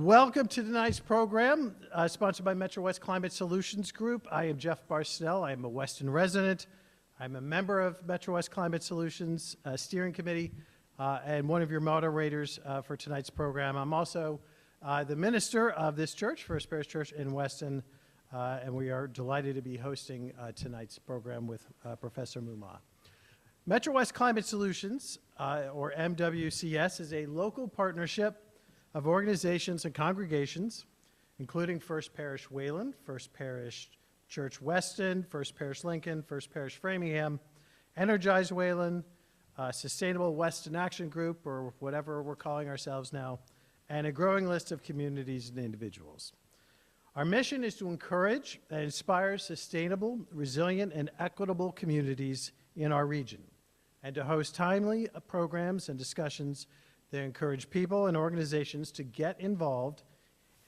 Welcome to tonight's program, sponsored by Metro West Climate Solutions Group. I am Jeff Barcel. I am a Weston resident. I'm a member of Metro West Climate Solutions Steering Committee and one of your moderators for tonight's program. I'm also the minister of this church, First Parish Church in Weston, and we are delighted to be hosting tonight's program with Professor Moomaw. Metro West Climate Solutions, or MWCS, is a local partnership of organizations and congregations, including First Parish Wayland, First Parish Church Weston, First Parish Lincoln, First Parish Framingham, Energize Wayland, Sustainable Weston Action Group, or whatever we're calling ourselves now, and a growing list of communities and individuals. Our mission is to encourage and inspire sustainable, resilient, and equitable communities in our region, and to host timely programs and discussions that encourage people and organizations to get involved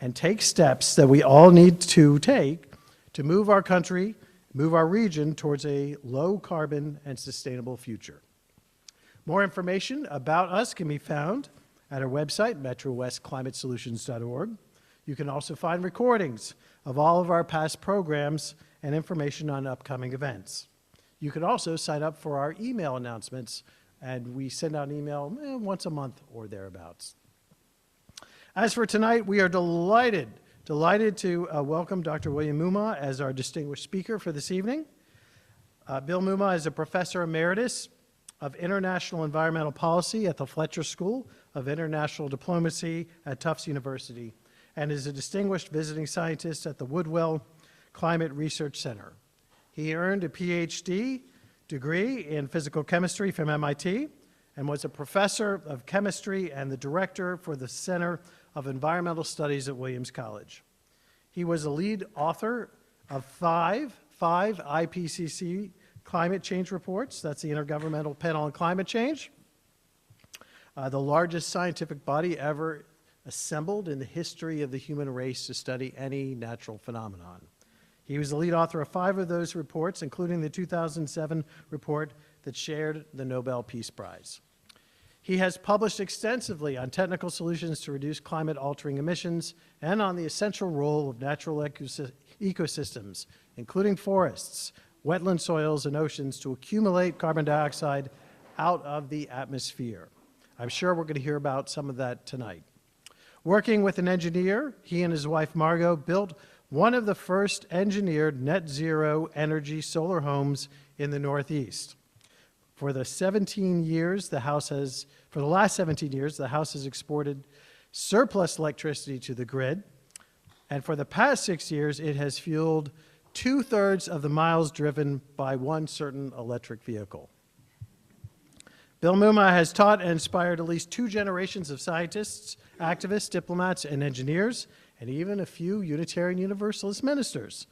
and take steps that we all need to take to move our country, move our region towards a low carbon and sustainable future. More information about us can be found at our website, metrowestclimatesolutions.org. You can also find recordings of all of our past programs and information on upcoming events. You can also sign up for our email announcements, and we send out an email once a month or thereabouts. As for tonight, we are delighted to welcome Dr. William Moomaw as our distinguished speaker for this evening. Bill Moomaw is a Professor Emeritus of International Environmental Policy at the Fletcher School of International Diplomacy at Tufts University, and is a distinguished visiting scientist at the Woodwell Climate Research Center. He earned a PhD degree in physical chemistry from MIT and was a professor of chemistry and the director for the Center of Environmental Studies at Williams College. He was a lead author of five IPCC climate change reports. That's the Intergovernmental Panel on Climate Change, the largest scientific body ever assembled in the history of the human race to study any natural phenomenon. He was the lead author of 5 of those reports, including the 2007 report that shared the Nobel Peace Prize. He has published extensively on technical solutions to reduce climate-altering emissions and on the essential role of natural ecosystems, including forests, wetland soils, and oceans, to accumulate carbon dioxide out of the atmosphere. I'm sure we're going to hear about some of that tonight. Working with an engineer, he and his wife Margot built one of the first engineered net zero energy solar homes in the Northeast. For the last 17 years, the house has exported surplus electricity to the grid, and for the past 6 years, it has fueled 2/3 of the miles driven by one certain electric vehicle. Bill Moomaw has taught and inspired at least 2 generations of scientists, activists, diplomats, and engineers, and even a few Unitarian Universalist ministers.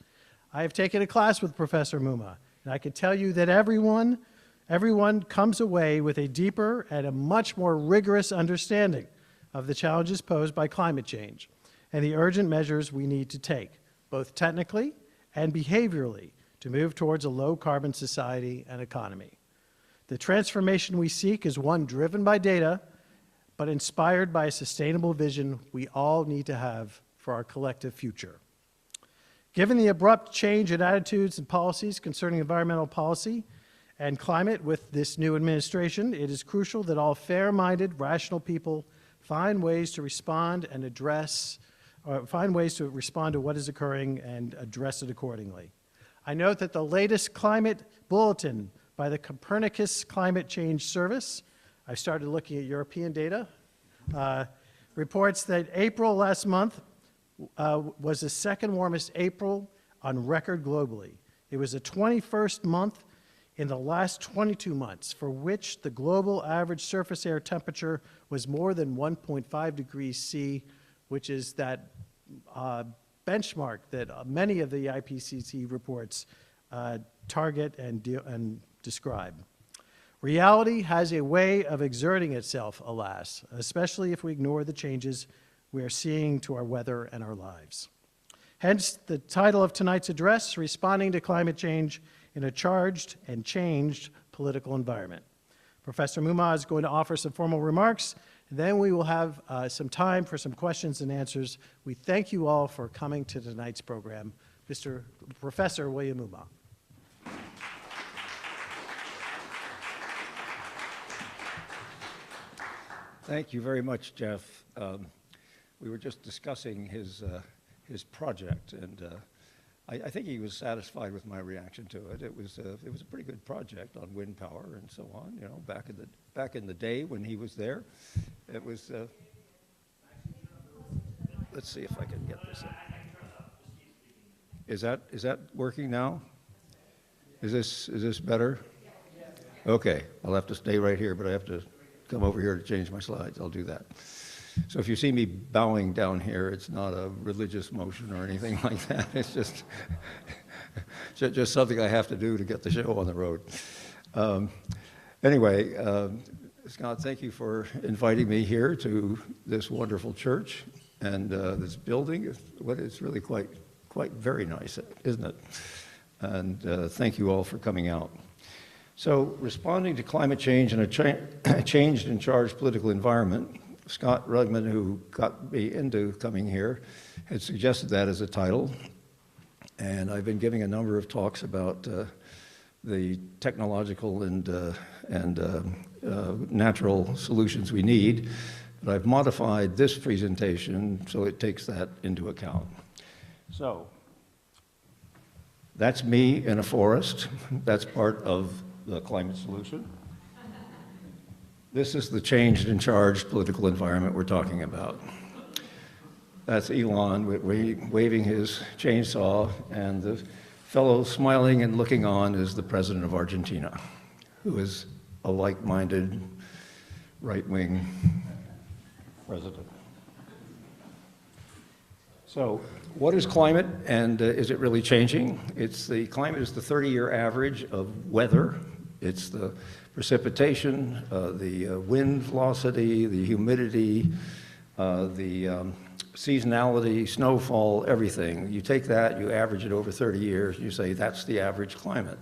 I have taken a class with Professor Moomaw, and I can tell you that everyone comes away with a deeper and a much more rigorous understanding of the challenges posed by climate change and the urgent measures we need to take, both technically and behaviorally, to move towards a low-carbon society and economy. The transformation we seek is one driven by data, but inspired by a sustainable vision we all need to have for our collective future. Given the abrupt change in attitudes and policies concerning environmental policy and climate with this new administration, it is crucial that all fair-minded, rational people find ways to respond and respond to what is occurring and address it accordingly. I note that the latest climate bulletin by the Copernicus Climate Change Service, I started looking at European data, reports that April last month was the second warmest April on record globally. It was the 21st month in the last 22 months for which the global average surface air temperature was more than 1.5 degrees C, which is that benchmark that many of the IPCC reports target and describe. Reality has a way of exerting itself, alas, especially if we ignore the changes we are seeing to our weather and our lives. Hence, the title of tonight's address, Responding to Climate Change in a Charged and Changed Political Environment. Professor Moomaw is going to offer some formal remarks, and then we will have some time for some questions and answers. We thank you all for coming to tonight's program. Professor William Moomaw. Thank you very much, Jeff. We were just discussing his project, and I think he was satisfied with my reaction to it. It was a pretty good project on wind power and so on. You know, back in the day when he was there, it was. Let's see if I can get this up. Is that working now? Is this better? Okay, I'll have to stay right here, but I have to come over here to change my slides. I'll do that. So if you see me bowing down here, it's not a religious motion or anything like that. It's just something I have to do to get the show on the road. Anyway, Scott, thank you for inviting me here to this wonderful church and this building. It's really quite very nice, isn't it? And thank you all for coming out. So, responding to climate change in a changed and charged political environment, Scott Rugman, who got me into coming here, had suggested that as a title. And I've been giving a number of talks about the technological and natural solutions we need. But I've modified this presentation so it takes that into account. So, that's me in a forest. That's part of the climate solution. This is the changed and charged political environment we're talking about. That's Elon waving his chainsaw, and the fellow smiling and looking on is the president of Argentina, who is a like-minded, right-wing president. So, what is climate, and is it really changing? Climate is the 30-year average of weather. It's the precipitation, the wind velocity, the humidity, the seasonality, snowfall, everything. You take that, you average it over 30 years, you say that's the average climate.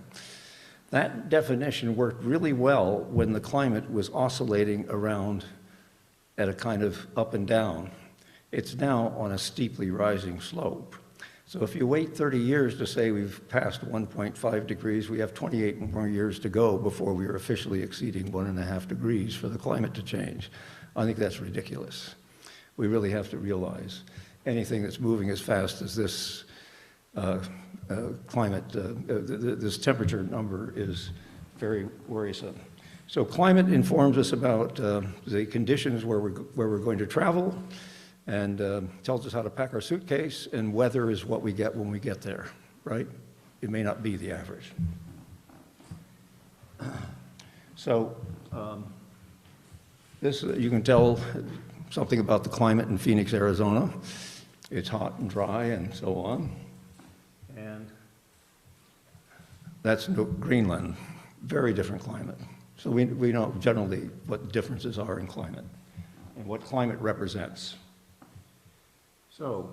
That definition worked really well when the climate was oscillating around at a kind of up and down. It's now on a steeply rising slope. So if you wait 30 years to say we've passed 1.5 degrees, we have 28 more years to go before we are officially exceeding 1.5 degrees for the climate to change. I think that's ridiculous. We really have to realize anything that's moving as fast as this this temperature number is very worrisome. So climate informs us about the conditions where we're going to travel, and tells us how to pack our suitcase, and weather is what we get when we get there, right? It may not be the average. So this, you can tell something about the climate in Phoenix, Arizona. It's hot and dry and so on. And that's Greenland, very different climate. So we know generally what the differences are in climate and what climate represents. So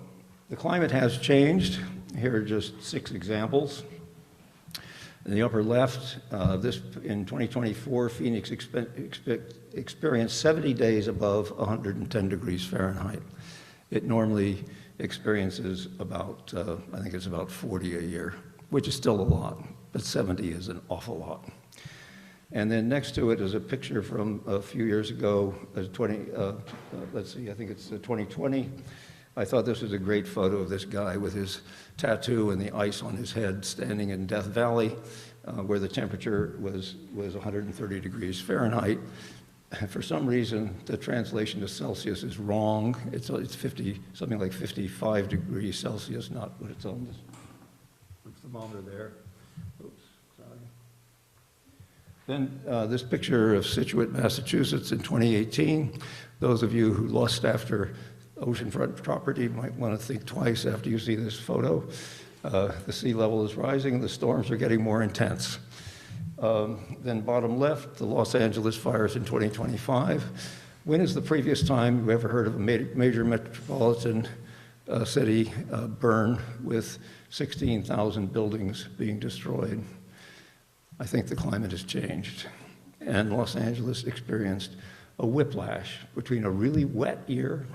the climate has changed. Here are just 6 examples. In the upper left, in 2024, Phoenix experienced 70 days above 110 degrees Fahrenheit. It normally experiences about, I think it's about 40 a year, which is still a lot, but 70 is an awful lot. And then next to it is a picture from a few years ago, let's see, I think it's 2020. I thought this was a great photo of this guy with his tattoo and the ice on his head standing in Death Valley, where the temperature was 130 degrees Fahrenheit. For some reason, the translation to Celsius is wrong. It's something like 55 degrees Celsius, not what it's on this thermometer there. Oops, sorry. Then this picture of Scituate, Massachusetts in 2018. Those of you who lust after oceanfront property might want to think twice after you see this photo. The sea level is rising, the storms are getting more intense. Then bottom left, the Los Angeles fires in 2025. When is the previous time you ever heard of a major metropolitan city burn with 16,000 buildings being destroyed? I think the climate has changed. and Los Angeles experienced a whiplash between a really wet year,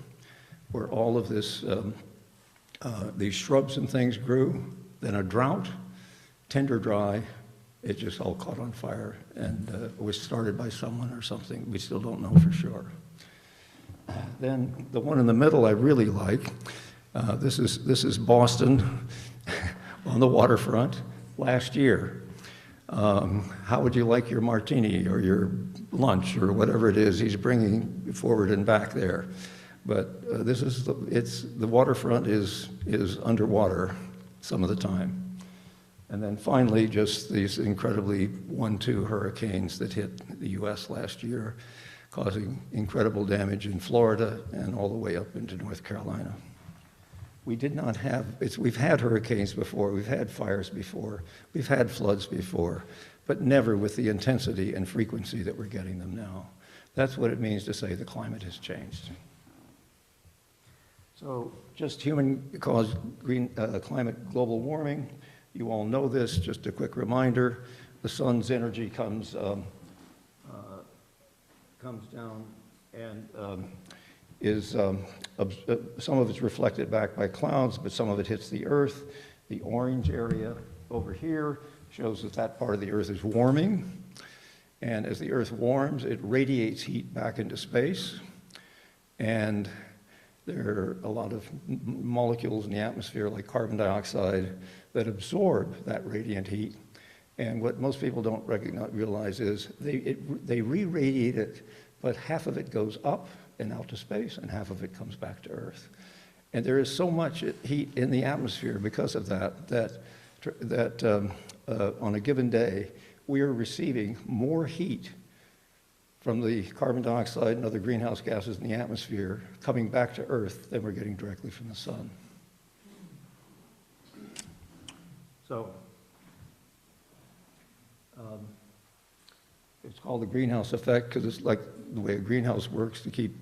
where all of this, these shrubs and things grew, then a drought, tender dry, it just all caught on fire, and it was started by someone or something. We still don't know for sure. Then the one in the middle I really like. This is Boston on the waterfront last year. How would you like your martini or your lunch or whatever it is he's bringing forward and back there? But the waterfront is underwater some of the time. And then finally, just these incredibly 1-2 hurricanes that hit the US last year, causing incredible damage in Florida and all the way up into North Carolina. We did not have, we've had hurricanes before, we've had fires before, we've had floods before, but never with the intensity and frequency that we're getting them now. That's what it means to say the climate has changed. So just human-caused climate global warming. You all know this, just a quick reminder. The sun's energy comes down and some of it's reflected back by clouds, but some of it hits the earth. The orange area over here shows that that part of the earth is warming. And as the earth warms, it radiates heat back into space. And there are a lot of molecules in the atmosphere, like carbon dioxide, that absorb that radiant heat. And what most people don't realize is they re-radiate it, but half of it goes up and out to space, and half of it comes back to Earth. And there is so much heat in the atmosphere because of that on a given day, we are receiving more heat from the carbon dioxide and other greenhouse gases in the atmosphere coming back to Earth than we're getting directly from the sun. So it's called the greenhouse effect because it's like the way a greenhouse works to keep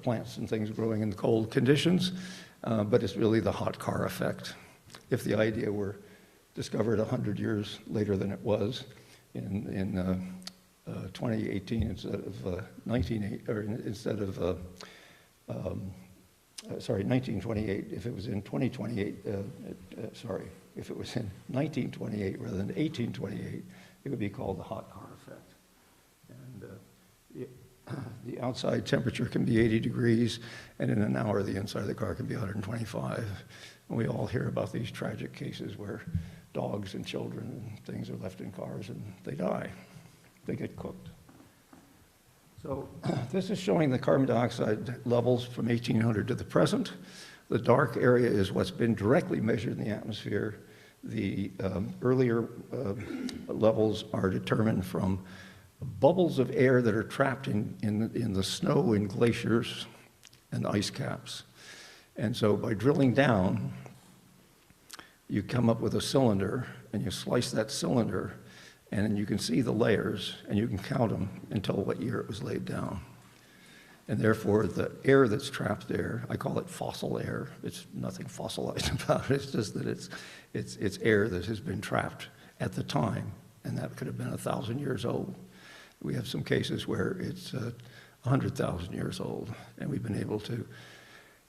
plants and things growing in cold conditions, but it's really the hot car effect. If the idea were discovered 100 years later than it was in 2018 instead of 1928, if it was in 2028, if it was in 1928 rather than 1828, it would be called the hot car effect. And the outside temperature can be 80 degrees, and in an hour the inside of the car can be 125. And we all hear about these tragic cases where dogs and children and things are left in cars and they die. They get cooked. So this is showing the carbon dioxide levels from 1800 to the present. The dark area is what's been directly measured in the atmosphere. The earlier levels are determined from bubbles of air that are trapped in the snow in glaciers and ice caps. And so by drilling down, you come up with a cylinder, and you slice that cylinder, and you can see the layers, and you can count them and tell what year it was laid down. And therefore, the air that's trapped there, I call it fossil air. It's nothing fossilized about it. It's just that it's air that has been trapped at the time, and that could have been 1,000 years old. We have some cases where it's 100,000 years old, and we've been able to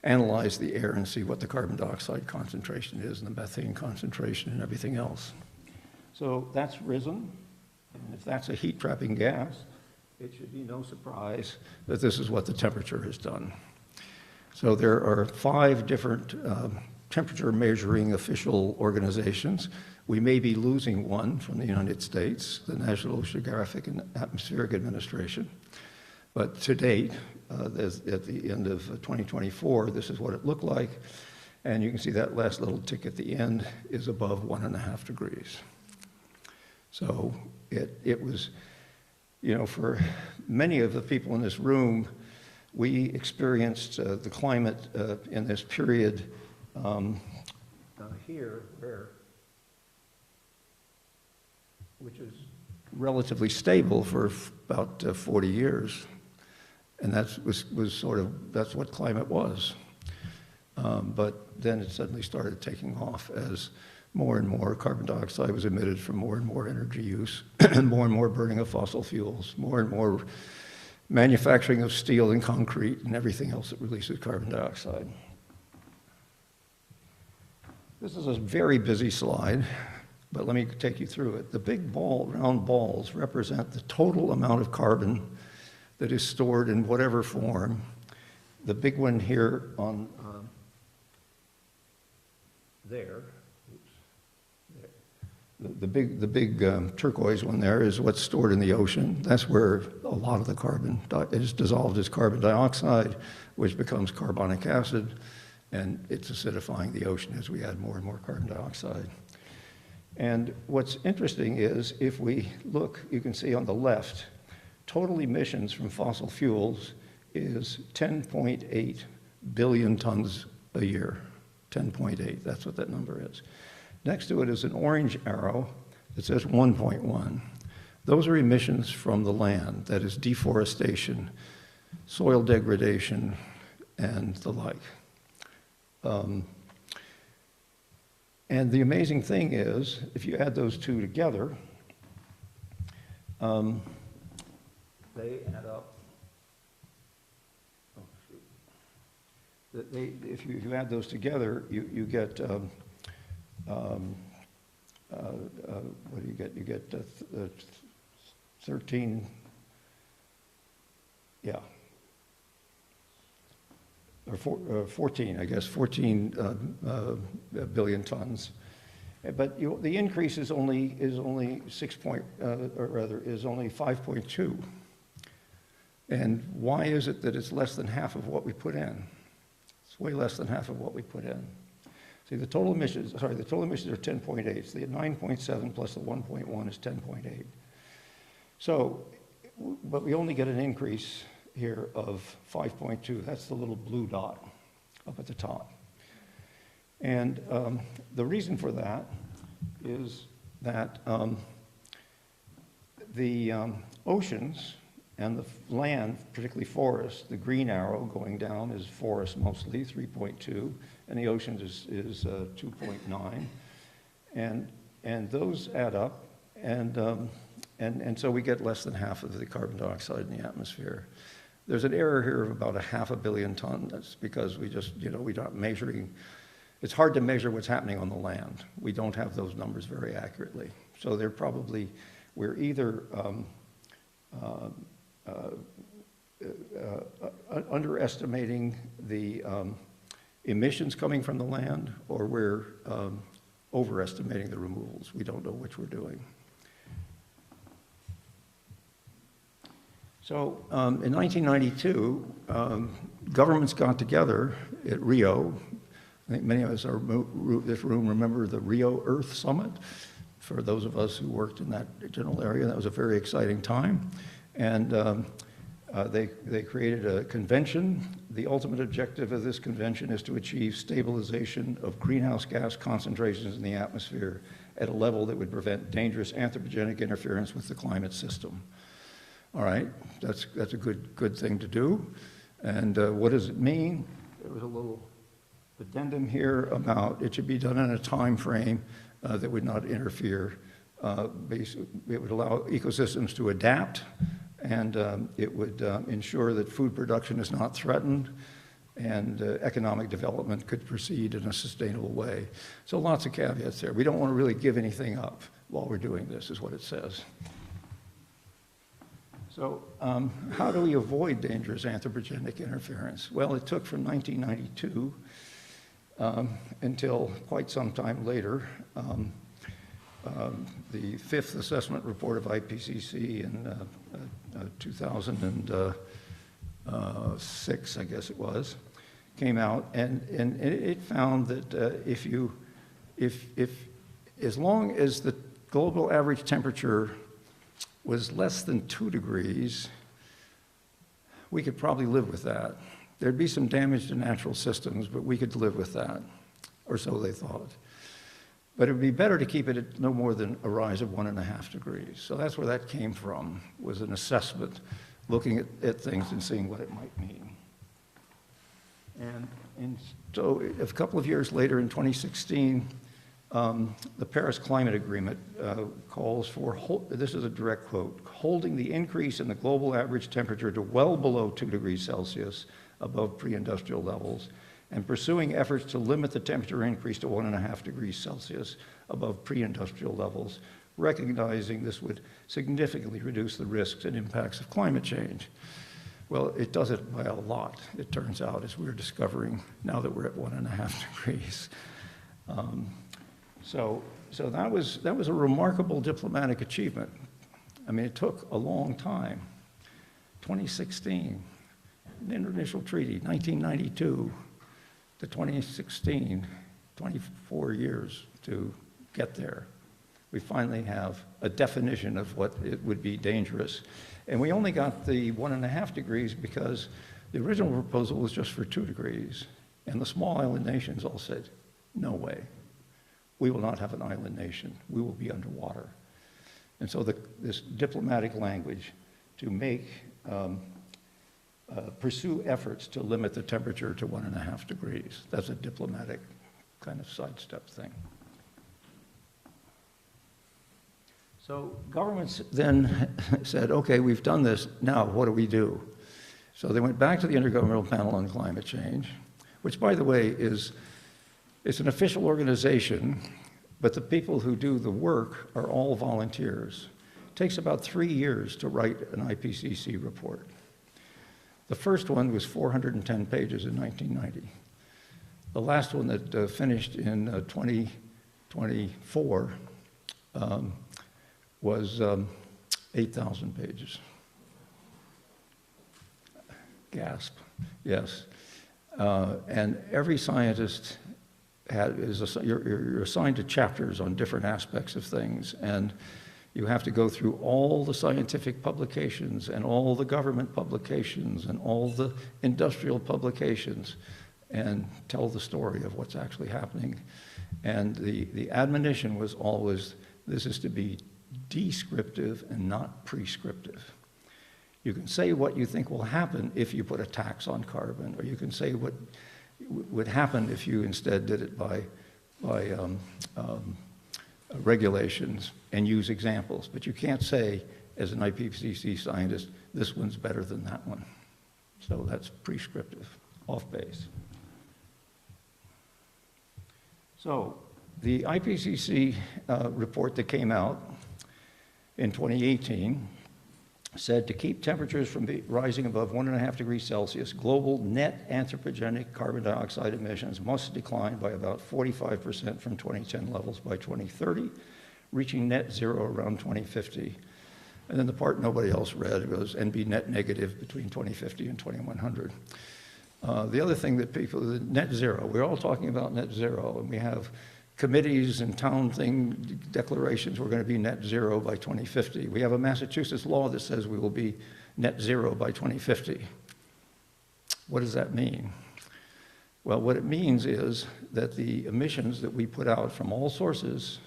analyze the air and see what the carbon dioxide concentration is and the methane concentration and everything else. So that's risen, and if that's a heat-trapping gas, it should be no surprise that this is what the temperature has done. So there are 5 different temperature measuring official organizations. We may be losing one from the United States, the National Oceanographic and Atmospheric Administration. But to date, at the end of 2024, this is what it looked like. And you can see that last little tick at the end is above 1.5 degrees. So it was, you know, for many of the people in this room, we experienced the climate in this period here, which is relatively stable for about 40 years. And that's what climate was. But then it suddenly started taking off as more and more carbon dioxide was emitted from more and more energy use, and more burning of fossil fuels, more and more manufacturing of steel and concrete and everything else that releases carbon dioxide. This is a very busy slide, but let me take you through it. The big round balls represent the total amount of carbon that is stored in whatever form. The big one here on there, the big turquoise one there is what's stored in the ocean. That's where a lot of the carbon is dissolved as carbon dioxide, which becomes carbonic acid, and it's acidifying the ocean as we add more and more carbon dioxide. And what's interesting is if we look, you can see on the left, total emissions from fossil fuels is 10.8 billion tons a year. 10.8, that's what that number is. Next to it is an orange arrow that says 1.1. Those are emissions from the land, that is deforestation, soil degradation, and the like. And the amazing thing is, if you add those two together, they add up. Oh, shoot. If you add those together, you get, what do you get? You get 13, yeah, or 14, I guess, 14 billion tons. But the increase is only 5.2. And why is it that it's less than half of what we put in? It's way less than half of what we put in. See, the total emissions are 10.8. So the 9.7 plus the 1.1 is 10.8. So, but we only get an increase here of 5.2. That's the little blue dot up at the top. And the reason for that is that the oceans and the land, particularly forests, the green arrow going down is forest mostly, 3.2, and the oceans is 2.9. And those add up, and so we get less than half of the carbon dioxide in the atmosphere. There's an error here of about 500 million tons. That's because we just, we're not measuring. It's hard to measure what's happening on the land. We don't have those numbers very accurately. So they're probably, we're either underestimating the emissions coming from the land, or we're overestimating the removals. We don't know which we're doing. So in 1992, governments got together at Rio. I think many of us are this room remember the Rio Earth Summit. For those of us who worked in that general area, that was a very exciting time. And they created a convention. The ultimate objective of this convention is to achieve stabilization of greenhouse gas concentrations in the atmosphere at a level that would prevent dangerous anthropogenic interference with the climate system. All right, that's a good thing to do. And what does it mean? There was a little addendum here about it should be done in a time frame that would not interfere. Basically, it would allow ecosystems to adapt, and it would ensure that food production is not threatened, and economic development could proceed in a sustainable way. So lots of caveats there. We don't want to really give anything up while we're doing this, is what it says. So how do we avoid dangerous anthropogenic interference? Well, it took from 1992 until quite some time later. The fifth assessment report of IPCC in 2006, I guess it was, came out, and it found that as long as the global average temperature was less than 2 degrees, we could probably live with that. There'd be some damage to natural systems, but we could live with that, or so they thought. But it would be better to keep it at no more than a rise of 1.5 degrees. So that's where that came from, was an assessment, looking at things and seeing what it might mean. And so a couple of years later, in 2016, the Paris Climate Agreement calls for, this is a direct quote, holding the increase in the global average temperature to well below 2 degrees Celsius above pre-industrial levels, and pursuing efforts to limit the temperature increase to 1.5 degrees Celsius above pre-industrial levels, recognizing this would significantly reduce the risks and impacts of climate change. Well, it does it by a lot, it turns out, as we're discovering now that we're at 1.5 degrees. So that was a remarkable diplomatic achievement. I mean, it took a long time. 2016, the initial treaty, 1992 to 2016, 24 years to get there. We finally have a definition of what it would be dangerous. And we only got the 1.5 degrees because the original proposal was just for 2 degrees. And the small island nations all said, no way. We will not have an island nation. We will be underwater. And so this diplomatic language to make, pursue efforts to limit the temperature to 1.5 degrees, that's a diplomatic kind of sidestep thing. So governments then said, okay, we've done this, now what do we do? So they went back to the Intergovernmental Panel on Climate Change, which, by the way, it's an official organization, but the people who do the work are all volunteers. It takes about 3 years to write an IPCC report. The first one was 410 pages in 1990. The last one that finished in 2024 was 8,000 pages. Gasp, yes. And every scientist you're assigned to chapters on different aspects of things, and you have to go through all the scientific publications and all the government publications and all the industrial publications and tell the story of what's actually happening. And the admonition was always, this is to be descriptive and not prescriptive. You can say what you think will happen if you put a tax on carbon, or you can say what would happen if you instead did it by regulations and use examples. But you can't say, as an IPCC scientist, this one's better than that one. So that's prescriptive, off base. So the IPCC report that came out in 2018 said to keep temperatures from rising above 1.5 degrees Celsius, global net anthropogenic carbon dioxide emissions must decline by about 45% from 2010 levels by 2030, reaching net zero around 2050. And then the part nobody else read was, and be net negative between 2050 and 2100. The other thing that people, net zero, we're all talking about net zero, and we have committees and town declarations, we're going to be net zero by 2050. We have a Massachusetts law that says we will be net zero by 2050. What does that mean? Well, what it means is that the emissions that we put out from all sources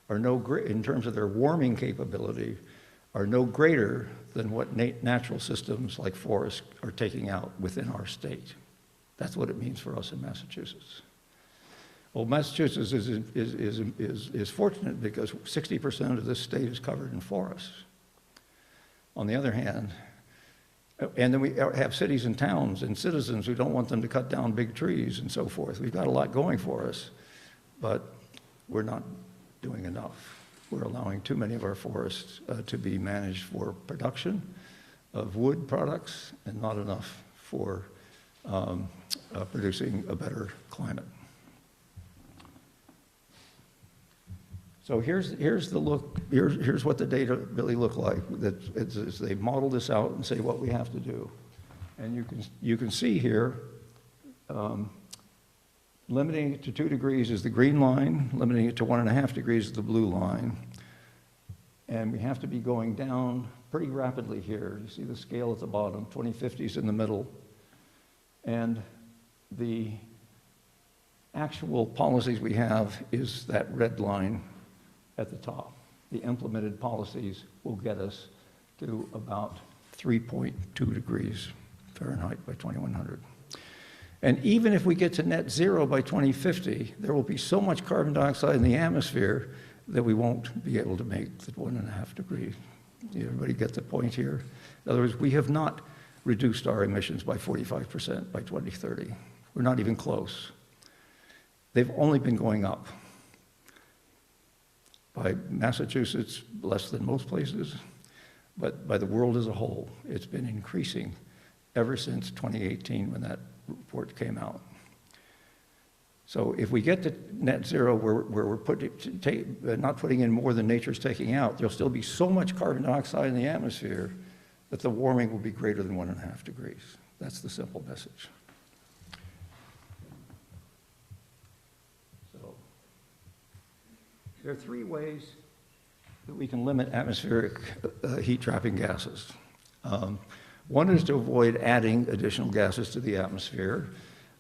are in terms of their warming capability, are no greater than what natural systems like forests are taking out within our state. That's what it means for us in Massachusetts. Well, Massachusetts is fortunate because 60% of this state is covered in forests. On the other hand, and then we have cities and towns and citizens who don't want them to cut down big trees and so forth. We've got a lot going for us, but we're not doing enough. We're allowing too many of our forests to be managed for production of wood products and not enough for producing a better climate. So here's what the data really look like. They model this out and say what we have to do. And you can see here, limiting it to 2 degrees is the green line, limiting it to 1.5 degrees is the blue line. And we have to be going down pretty rapidly here. You see the scale at the bottom, 2050 is in the middle. And the actual policies we have is that red line at the top. The implemented policies will get us to about 3.2 degrees Fahrenheit by 2100. And even if we get to net zero by 2050, there will be so much carbon dioxide in the atmosphere that we won't be able to make the 1.5 degrees. Everybody get the point here? In other words, we have not reduced our emissions by 45% by 2030. We're not even close. They've only been going up. By Massachusetts, less than most places, but by the world as a whole, it's been increasing ever since 2018 when that report came out. So if we get to net zero where we're not putting in more than nature's taking out, there'll still be so much carbon dioxide in the atmosphere that the warming will be greater than 1.5 degrees. That's the simple message. So there are 3 ways that we can limit atmospheric heat-trapping gases. One is to avoid adding additional gases to the atmosphere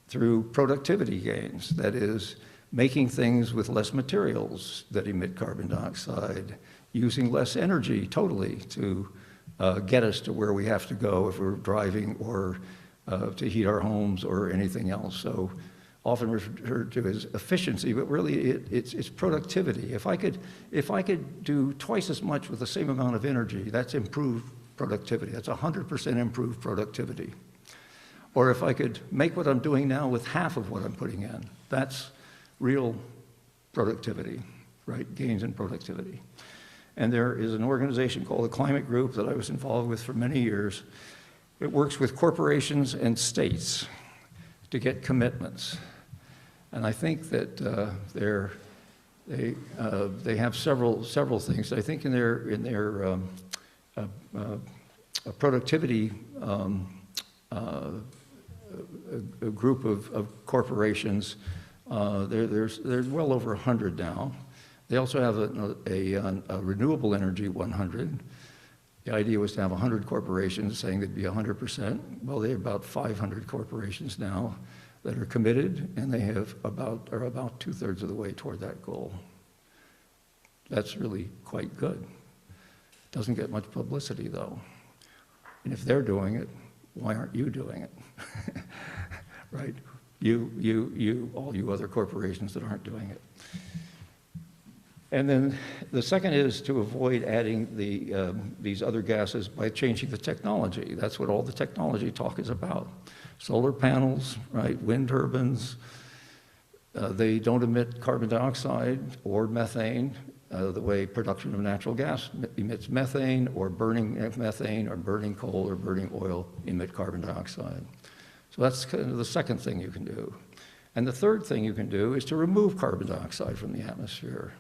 through productivity gains, that is, making things with less materials that emit carbon dioxide, using less energy totally to get us to where we have to go if we're driving or to heat our homes or anything else. So often referred to as efficiency, but really it's productivity. If I could do twice as much with the same amount of energy, that's improved productivity. That's 100% improved productivity. Or if I could make what I'm doing now with half of what I'm putting in, that's real productivity, right? Gains in productivity. And there is an organization called the Climate Group that I was involved with for many years. It works with corporations and states to get commitments. And I think that they have several things. I think in their productivity a group of corporations, there's well over 100 now. They also have a renewable energy 100. The idea was to have 100 corporations saying they'd be 100%. Well, they have about 500 corporations now that are committed, and they are about 2/3 of the way toward that goal. That's really quite good. Doesn't get much publicity, though. And if they're doing it, why aren't you doing it? Right? All you other corporations that aren't doing it. And then the second is to avoid adding these other gases by changing the technology. That's what all the technology talk is about. Solar panels, right? Wind turbines. They don't emit carbon dioxide or methane the way production of natural gas emits methane, or burning methane, or burning coal, or burning oil emit carbon dioxide. So that's kind of the second thing you can do. And the third thing you can do is to remove carbon dioxide from the atmosphere.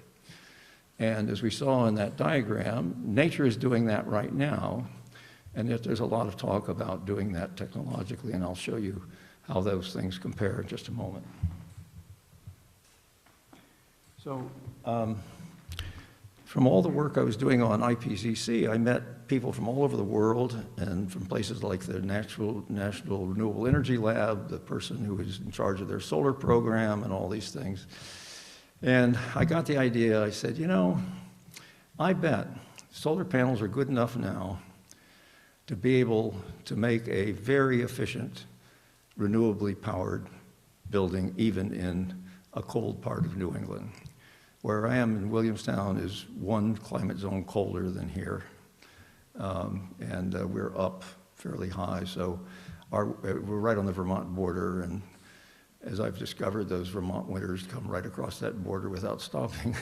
And as we saw in that diagram, nature is doing that right now, and yet there's a lot of talk about doing that technologically, and I'll show you how those things compare in just a moment. So, from all the work I was doing on IPCC, I met people from all over the world and from places like the National Renewable Energy Lab, the person who was in charge of their solar program and all these things. And I got the idea, I said, you know, I bet solar panels are good enough now to be able to make a very efficient, renewably powered building even in a cold part of New England. Where I am in Williamstown is one climate zone colder than here, and we're up fairly high. So we're right on the Vermont border, and as I've discovered, those Vermont winters come right across that border without stopping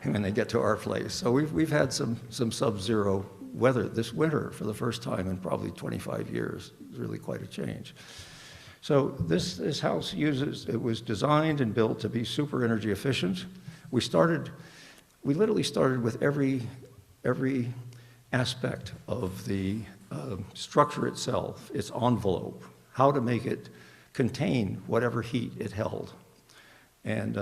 when they get to our place. So we've had some sub-zero weather this winter for the first time in probably 25 years. It's really quite a change. So this house it was designed and built to be super energy efficient. We literally started with every aspect of the structure itself, its envelope, how to make it contain whatever heat it held. And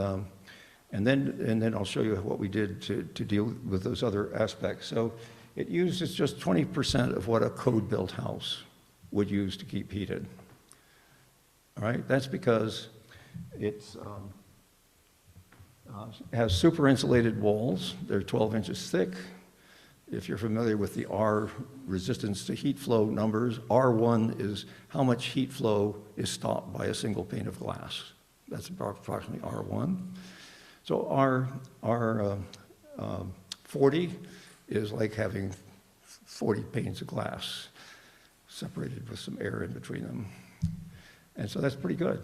then I'll show you what we did to deal with those other aspects. So it uses just 20% of what a code-built house would use to keep heated. All right, that's because it's has super insulated walls. They're 12 inches thick. If you're familiar with the R resistance to heat flow numbers, R1 is how much heat flow is stopped by a single pane of glass. That's approximately R1. So R40 is like having 40 panes of glass separated with some air in between them. And so that's pretty good.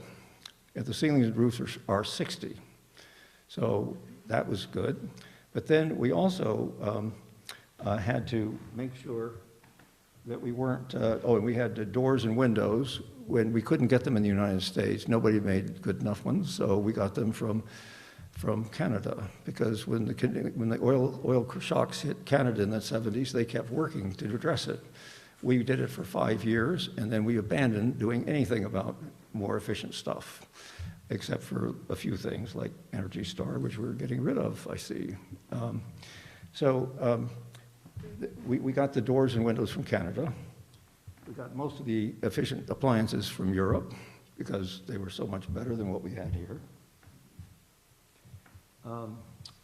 And the ceilings and roofs are 60. So that was good. But then we also had to make sure that we weren't, and we had the doors and windows. When we couldn't get them in the United States, nobody made good enough ones, so we got them from Canada, because when the oil shocks hit Canada in the 70s, they kept working to address it. We did it for 5 years, and then we abandoned doing anything about more efficient stuff, except for a few things like Energy Star, which we're getting rid of, I see. We got the doors and windows from Canada. We got most of the efficient appliances from Europe, because they were so much better than what we had here.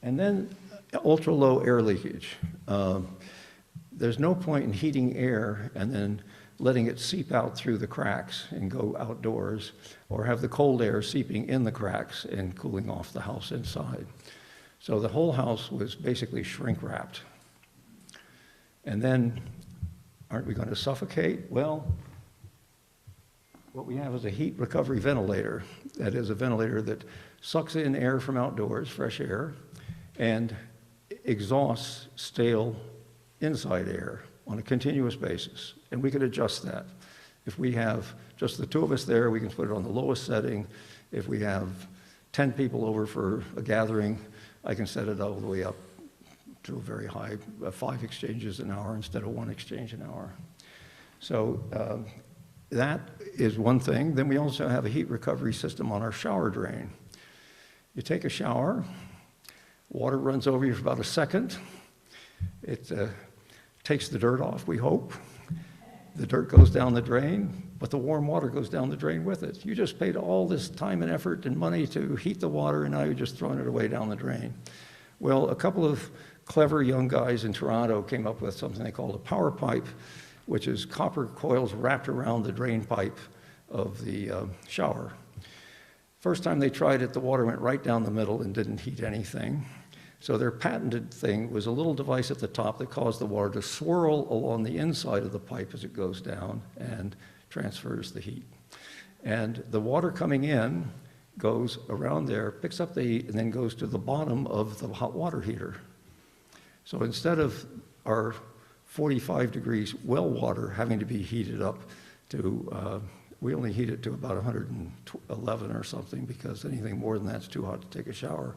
And then ultra-low air leakage. There's no point in heating air and then letting it seep out through the cracks and go outdoors, or have the cold air seeping in the cracks and cooling off the house inside. So the whole house was basically shrink-wrapped. And then, aren't we going to suffocate? Well, what we have is a heat recovery ventilator. That is a ventilator that sucks in air from outdoors, fresh air, and exhausts stale inside air on a continuous basis. And we can adjust that. If we have just the two of us there, we can put it on the lowest setting. If we have 10 people over for a gathering, I can set it all the way up to a very high, 5 exchanges an hour instead of 1 exchange an hour. So that is one thing. Then we also have a heat recovery system on our shower drain. You take a shower, water runs over you for about a second. It takes the dirt off, we hope. The dirt goes down the drain, but the warm water goes down the drain with it. You just paid all this time and effort and money to heat the water, and now you're just throwing it away down the drain. Well, a couple of clever young guys in Toronto came up with something they called a power pipe, which is copper coils wrapped around the drain pipe of the shower. First time they tried it, the water went right down the middle and didn't heat anything. So their patented thing was a little device at the top that caused the water to swirl along the inside of the pipe as it goes down and transfers the heat. And the water coming in goes around there, picks up the heat, and then goes to the bottom of the hot water heater. So instead of our 45 degrees well water having to be heated up to, we only heat it to about 111 or something, because anything more than that's too hot to take a shower.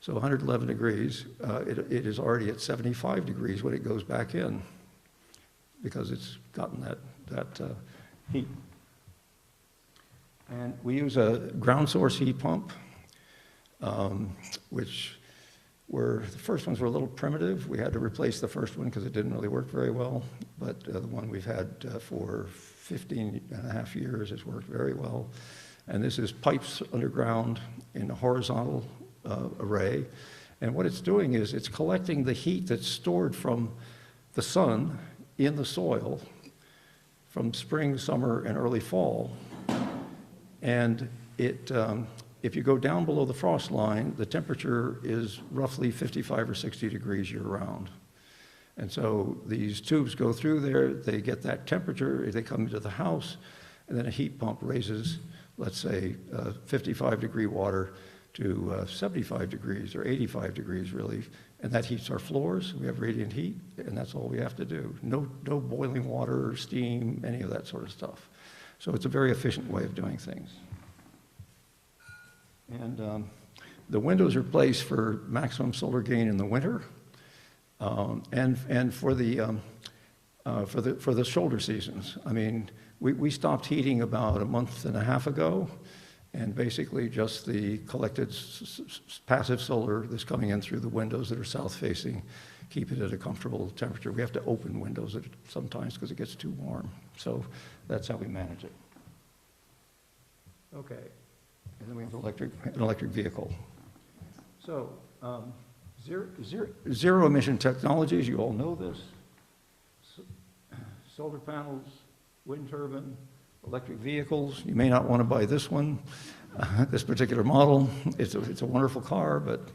So 111 degrees, it is already at 75 degrees when it goes back in, because it's gotten that heat. And we use a ground source heat pump, which the first ones were a little primitive. We had to replace the first one because it didn't really work very well. But the one we've had for 15 and a half years has worked very well. And this is pipes underground in a horizontal array. And what it's doing is it's collecting the heat that's stored from the sun in the soil from spring, summer, and early fall. And if you go down below the frost line, the temperature is roughly 55 or 60 degrees year-round. And so these tubes go through there, they get that temperature, they come into the house, and then a heat pump raises, let's say, 55-degree water to 75 degrees or 85 degrees, really. And that heats our floors. We have radiant heat, and that's all we have to do. No boiling water or steam, any of that sort of stuff. So it's a very efficient way of doing things. And the windows are placed for maximum solar gain in the winter, and for the shoulder seasons. I mean, we stopped heating about a month and a half ago, and basically just the collected passive solar that's coming in through the windows that are south-facing keep it at a comfortable temperature. We have to open windows sometimes because it gets too warm. So that's how we manage it. Okay. And then we have an electric vehicle. So Zero emission technologies, you all know this. Solar panels, wind turbine, electric vehicles. You may not want to buy this one, this particular model. It's a wonderful car, but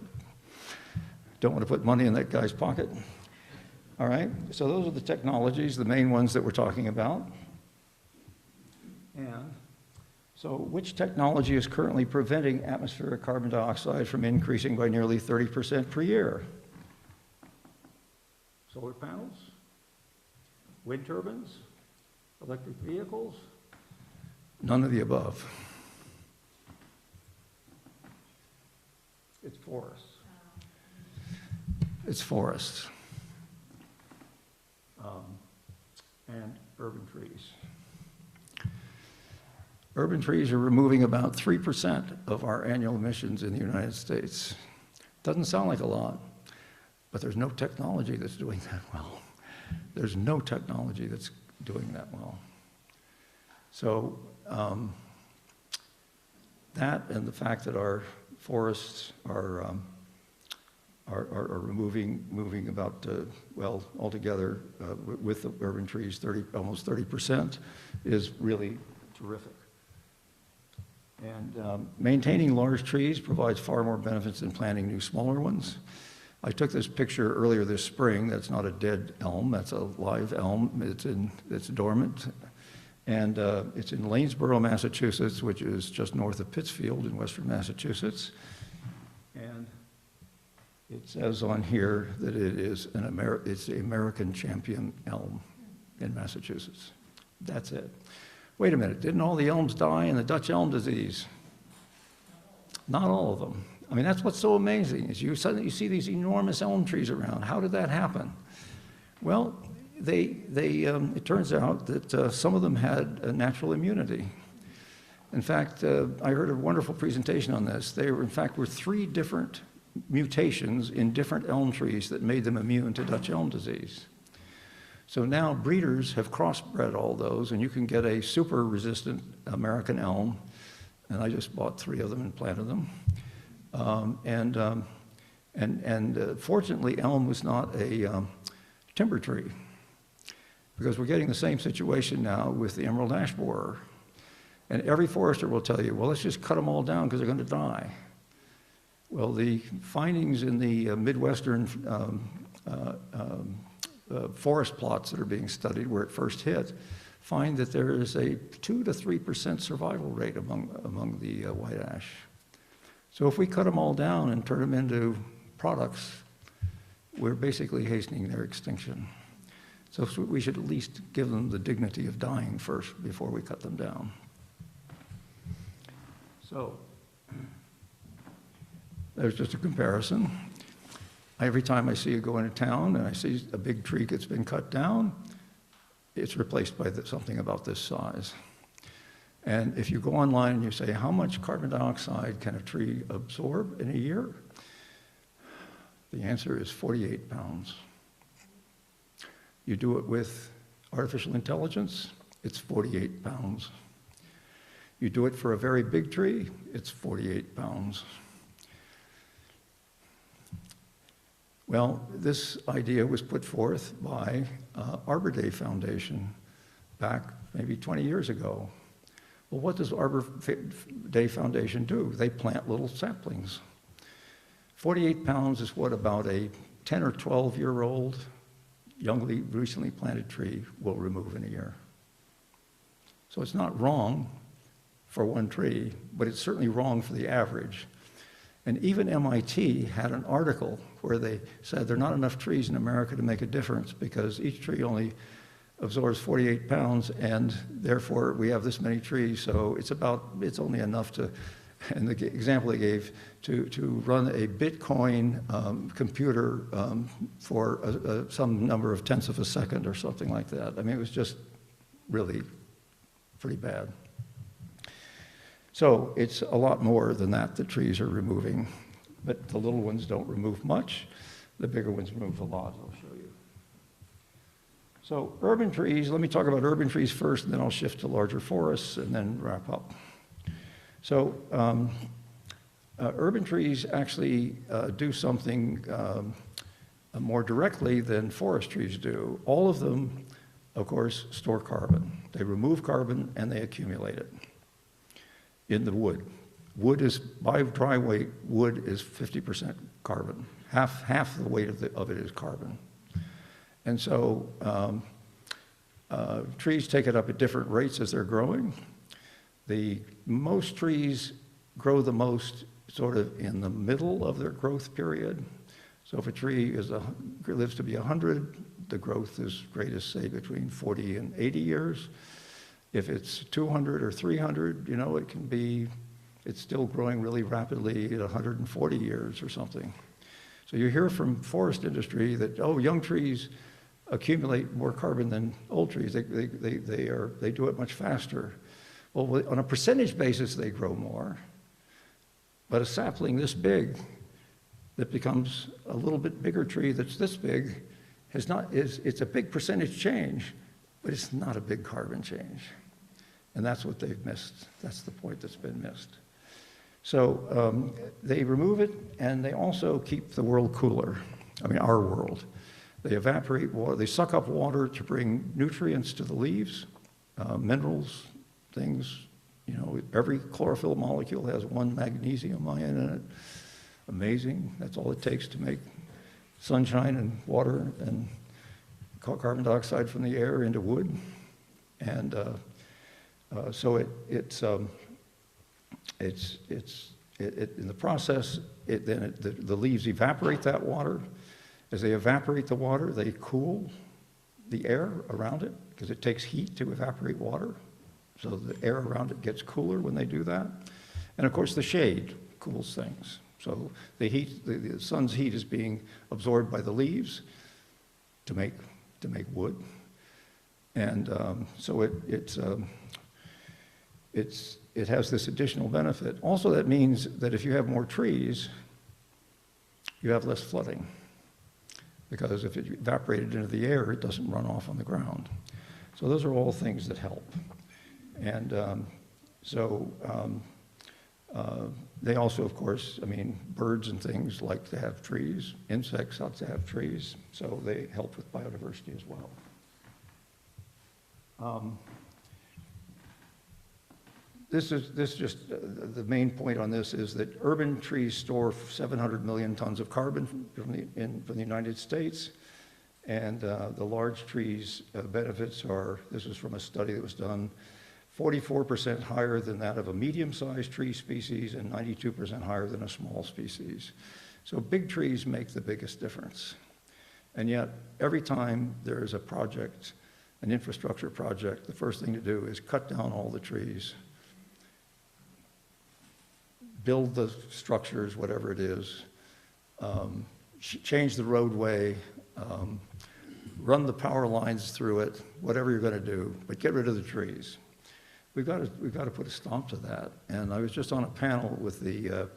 don't want to put money in that guy's pocket. All right, so those are the technologies, the main ones that we're talking about. And so which technology is currently preventing atmospheric carbon dioxide from increasing by nearly 30% per year? Solar panels? Wind turbines? Electric vehicles? None of the above. It's forests. It's forests. And urban trees. Urban trees are removing about 3% of our annual emissions in the United States. Doesn't sound like a lot, but there's no technology that's doing that well. There's no technology that's doing that well. So that and the fact that our forests are moving about, well, altogether with the urban trees, almost 30% is really terrific. And maintaining large trees provides far more benefits than planting new smaller ones. I took this picture earlier this spring. That's not a dead elm, that's a live elm. It's dormant. And it's in Lanesboro, Massachusetts, which is just north of Pittsfield in western Massachusetts. And it says on here that it is it's the American champion elm in Massachusetts. That's it. Wait a minute, didn't all the elms die in the Dutch elm disease? Not all of them. I mean, that's what's so amazing, is you suddenly see these enormous elm trees around. How did that happen? Well, it turns out that some of them had a natural immunity. In fact, I heard a wonderful presentation on this. In fact, were 3 different mutations in different elm trees that made them immune to Dutch elm disease. So now breeders have crossbred all those, and you can get a super resistant American elm, and I just bought 3 of them and planted them. Fortunately, elm was not a timber tree, because we're getting the same situation now with the emerald ash borer. And every forester will tell you, well, let's just cut them all down because they're going to die. Well, the findings in the Midwestern forest plots that are being studied where it first hit find that there is a 2 to 3% survival rate among the white ash. So if we cut them all down and turn them into products, we're basically hastening their extinction. So we should at least give them the dignity of dying first before we cut them down. So there's just a comparison. Every time I see you go into town and I see a big tree that's been cut down, it's replaced by something about this size. And if you go online and you say, how much carbon dioxide can a tree absorb in a year? The answer is 48 pounds. You do it with artificial intelligence, it's 48 pounds. You do it for a very big tree, it's 48 pounds. Well, this idea was put forth by Arbor Day Foundation back maybe 20 years ago. Well, what does Arbor Day Foundation do? They plant little saplings. 48 pounds is what about a 10 or 12-year-old recently planted tree will remove in a year. So it's not wrong for one tree, but it's certainly wrong for the average. And even MIT had an article where they said there are not enough trees in America to make a difference because each tree only absorbs 48 pounds, and therefore we have this many trees, so it's only enough to, and the example they gave, to run a Bitcoin computer for some number of tenths of a second or something like that. I mean, it was just really pretty bad. So it's a lot more than that the trees are removing, but the little ones don't remove much. The bigger ones remove a lot, I'll show you. So urban trees, let me talk about urban trees first, and then I'll shift to larger forests and then wrap up. So urban trees actually do something more directly than forest trees do. All of them, of course, store carbon. They remove carbon and they accumulate it in the wood. Wood is, by dry weight, wood is 50% carbon. Half the weight of it is carbon. And so trees take it up at different rates as they're growing. Most trees grow the most sort of in the middle of their growth period. So if a tree lives to be 100, the growth is greatest, say, between 40 and 80 years. If it's 200 or 300, you know, it's still growing really rapidly at 140 years or something. So you hear from forest industry that, oh, young trees accumulate more carbon than old trees. They do it much faster. Well, on a percentage basis, they grow more. But a sapling this big that becomes a little bit bigger tree that's this big it's a big percentage change, but it's not a big carbon change. And that's what they've missed. That's the point that's been missed. So they remove it, and they also keep the world cooler. I mean, our world. They evaporate water. They suck up water to bring nutrients to the leaves, minerals, things. You know, every chlorophyll molecule has one magnesium ion in it. Amazing. That's all it takes to make sunshine and water and carbon dioxide from the air into wood. And so in the process, the leaves evaporate that water. As they evaporate the water, they cool the air around it because it takes heat to evaporate water. So the air around it gets cooler when they do that. And of course, the shade cools things. So the sun's heat is being absorbed by the leaves to make wood. And so it has this additional benefit. Also, that means that if you have more trees, you have less flooding. Because if it evaporated into the air, it doesn't run off on the ground. So those are all things that help. And they also, of course, I mean, birds and things like to have trees. Insects like to have trees. So they help with biodiversity as well. The main point on this is that urban trees store 700 million tons of carbon from the United States, and the large trees benefits are, this is from a study that was done, 44% higher than that of a medium-sized tree species and 92% higher than a small species. So big trees make the biggest difference. And yet, every time there is a project, an infrastructure project, the first thing to do is cut down all the trees, build the structures, whatever it is, change the roadway, run the power lines through it, whatever you're going to do, but get rid of the trees. We've got to put a stop to that. And I was just on a panel with the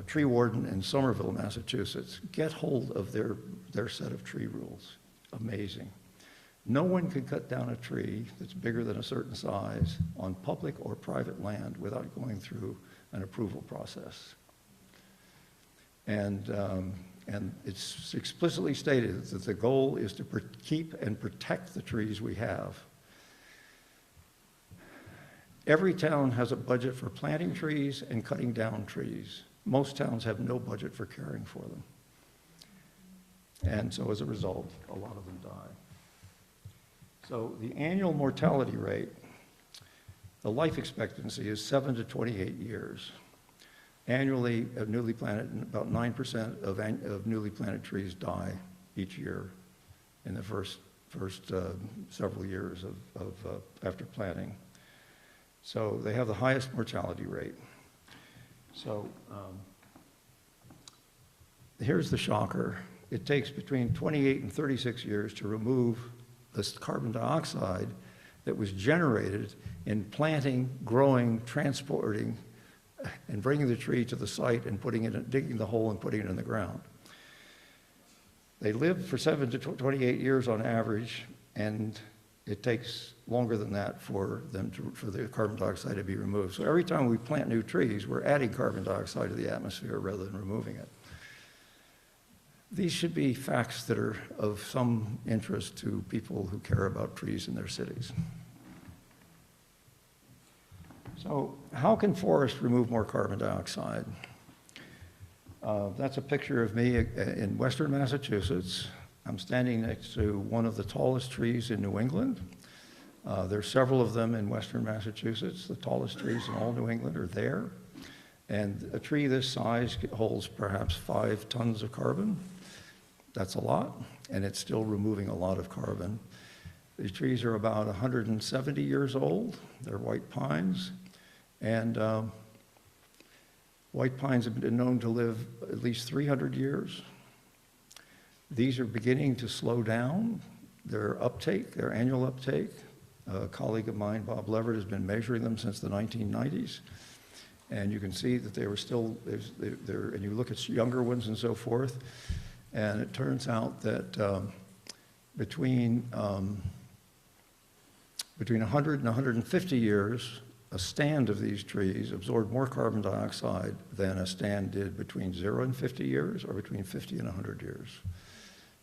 tree warden in Somerville, Massachusetts. Get hold of their set of tree rules. Amazing. No one can cut down a tree that's bigger than a certain size on public or private land without going through an approval process. And it's explicitly stated that the goal is to keep and protect the trees we have. Every town has a budget for planting trees and cutting down trees. Most towns have no budget for caring for them. And so as a result, a lot of them die. So the annual mortality rate, the life expectancy is 7 to 28 years. Annually, of newly planted, about 9% of newly planted trees die each year in the first several years after planting. So they have the highest mortality rate. So here's the shocker. It takes between 28 and 36 years to remove this carbon dioxide that was generated in planting, growing, transporting, and bringing the tree to the site and digging the hole and putting it in the ground. They live for 7 to 28 years on average, and it takes longer than that for the carbon dioxide to be removed. So every time we plant new trees, we're adding carbon dioxide to the atmosphere rather than removing it. These should be facts that are of some interest to people who care about trees in their cities. So how can forests remove more carbon dioxide? That's a picture of me in western Massachusetts. I'm standing next to one of the tallest trees in New England. There's several of them in western Massachusetts. The tallest trees in all New England are there. And a tree this size holds perhaps 5 tons of carbon. That's a lot, and it's still removing a lot of carbon. These trees are about 170 years old. They're white pines, and white pines have been known to live at least 300 years. These are beginning to slow down their uptake, their annual uptake. A colleague of mine, Bob Leverett, has been measuring them since the 1990s. And you can see that they were still, and you look at younger ones and so forth, and it turns out that between 100 and 150 years, a stand of these trees absorbed more carbon dioxide than a stand did between 0 and 50 years or between 50 and 100 years.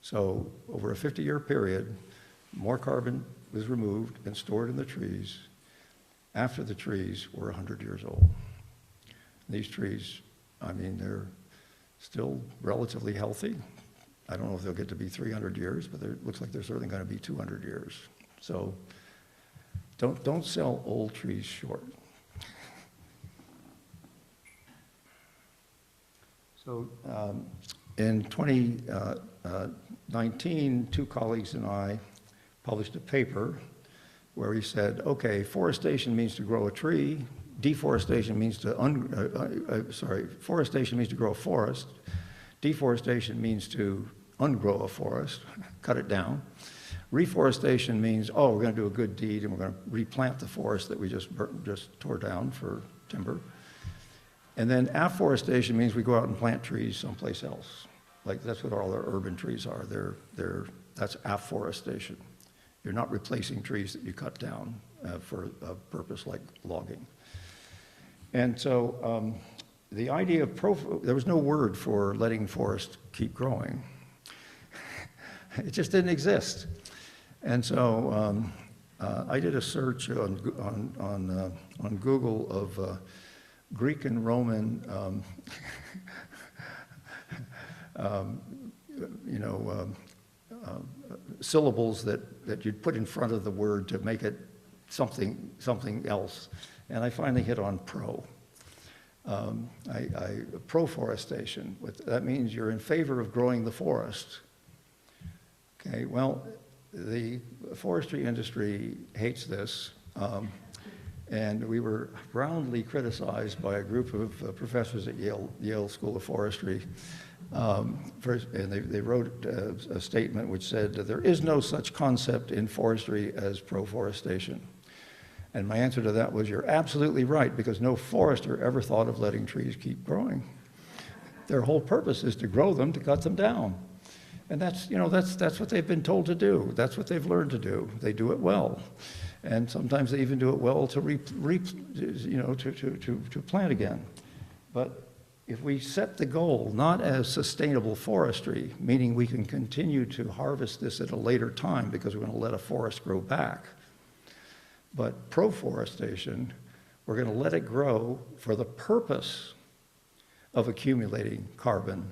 So over a 50-year period, more carbon was removed and stored in the trees after the trees were 100 years old. These trees, I mean, they're still relatively healthy. I don't know if they'll get to be 300 years, but it looks like they're certainly going to be 200 years. So don't sell old trees short. So in 2019, 2 colleagues and I published a paper where we said, okay, forestation means to grow a tree, deforestation means to, forestation means to grow a forest, deforestation means to ungrow a forest, cut it down. Reforestation means, oh, we're going to do a good deed and we're going to replant the forest that we just tore down for timber. And then afforestation means we go out and plant trees someplace else. Like that's what all our urban trees are. That's afforestation. You're not replacing trees that you cut down for a purpose like logging. And so the idea of there was no word for letting forests keep growing. It just didn't exist. And so I did a search on Google of Greek and Roman syllables that you'd put in front of the word to make it something else. And I finally hit on pro. Proforestation. That means you're in favor of growing the forest. Okay, well, the forestry industry hates this, and we were roundly criticized by a group of professors at Yale School of Forestry. And they wrote a statement which said that there is no such concept in forestry as proforestation. And my answer to that was, you're absolutely right, because no forester ever thought of letting trees keep growing. Their whole purpose is to grow them, to cut them down. And that's what they've been told to do. That's what they've learned to do. They do it well. And sometimes they even do it well to plant again. But if we set the goal not as sustainable forestry, meaning we can continue to harvest this at a later time because we're going to let a forest grow back, but proforestation, we're going to let it grow for the purpose of accumulating carbon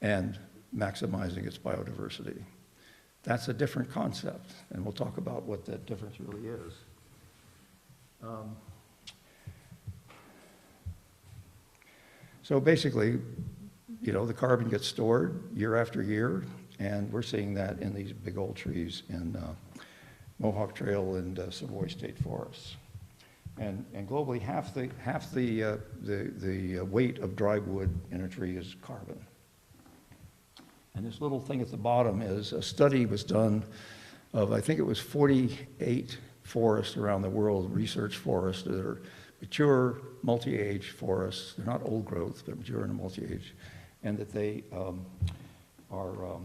and maximizing its biodiversity. That's a different concept, and we'll talk about what that difference really is. So basically, the carbon gets stored year after year, and we're seeing that in these big old trees in Mohawk Trail and Savoy State Forests. And globally, half the weight of dry wood in a tree is carbon. And this little thing at the bottom is a study was done of, I think it was 48 forests around the world, research forests that are mature, multi-age forests. They're not old growth, but mature and multi-age. And that they are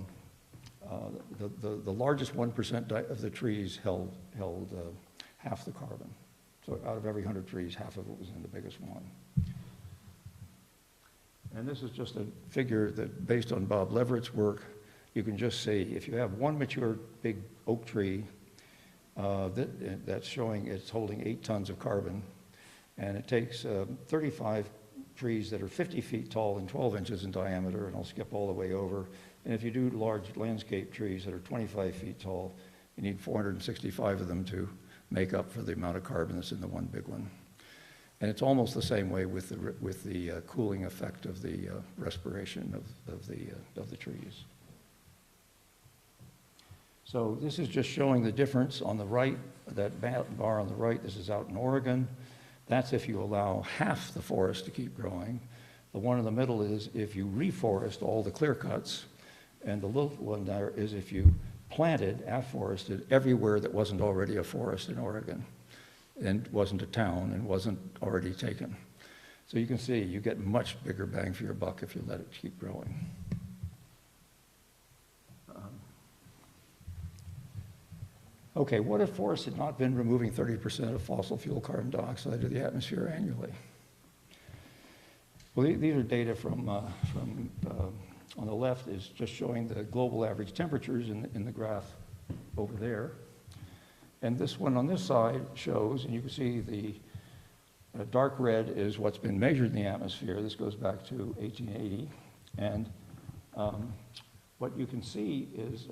The largest 1% of the trees held half the carbon. So out of every 100 trees, half of it was in the biggest one. And this is just a figure that, based on Bob Leverett's work, you can just see if you have one mature big oak tree that's showing it's holding 8 tons of carbon, and it takes 35 trees that are 50 feet tall and 12 inches in diameter, and I'll skip all the way over. And if you do large landscape trees that are 25 feet tall, you need 465 of them to make up for the amount of carbon that's in the one big one. And it's almost the same way with the cooling effect of the respiration of the trees. So this is just showing the difference on the right, that bar on the right, this is out in Oregon. That's if you allow half the forest to keep growing. The one in the middle is if you reforest all the clear cuts, and the little one there is if you planted, afforested, everywhere that wasn't already a forest in Oregon, and wasn't a town, and wasn't already taken. So you can see you get much bigger bang for your buck if you let it keep growing. Okay, what if forests had not been removing 30% of fossil fuel carbon dioxide to the atmosphere annually? Well, these are data from on the left is just showing the global average temperatures in the graph over there. And this one on this side shows, and you can see the dark red is what's been measured in the atmosphere. This goes back to 1880. And what you can see is,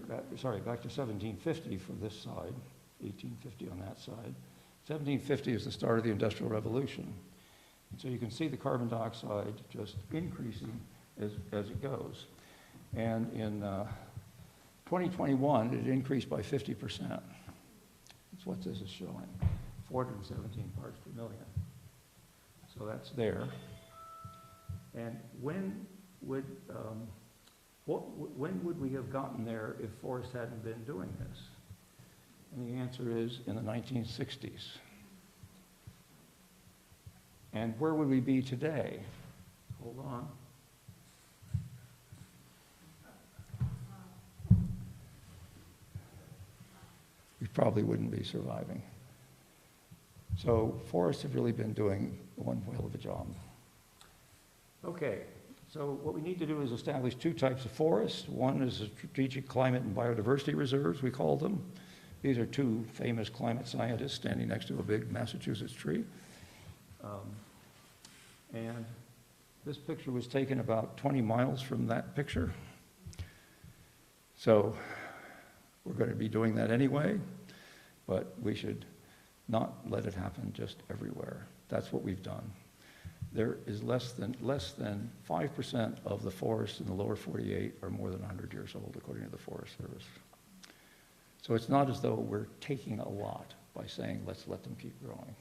back to 1750 for this side, 1850 on that side. 1750 is the start of the Industrial Revolution. And so you can see the carbon dioxide just increasing as it goes. And in 2021, it increased by 50%. That's what this is showing, 417 parts per million. So that's there. And when would we have gotten there if forests hadn't been doing this? And the answer is in the 1960s. And where would we be today? Hold on. We probably wouldn't be surviving. So forests have really been doing one whale of a job. Okay, so what we need to do is establish 2 types of forests. One is the strategic climate and biodiversity reserves, we call them. These are 2 famous climate scientists standing next to a big Massachusetts tree. And this picture was taken about 20 miles from that picture. So we're going to be doing that anyway, but we should not let it happen just everywhere. That's what we've done. There is less than 5% of the forests in the lower 48 are more than 100 years old, according to the Forest Service. So it's not as though we're taking a lot by saying, let's let them keep growing.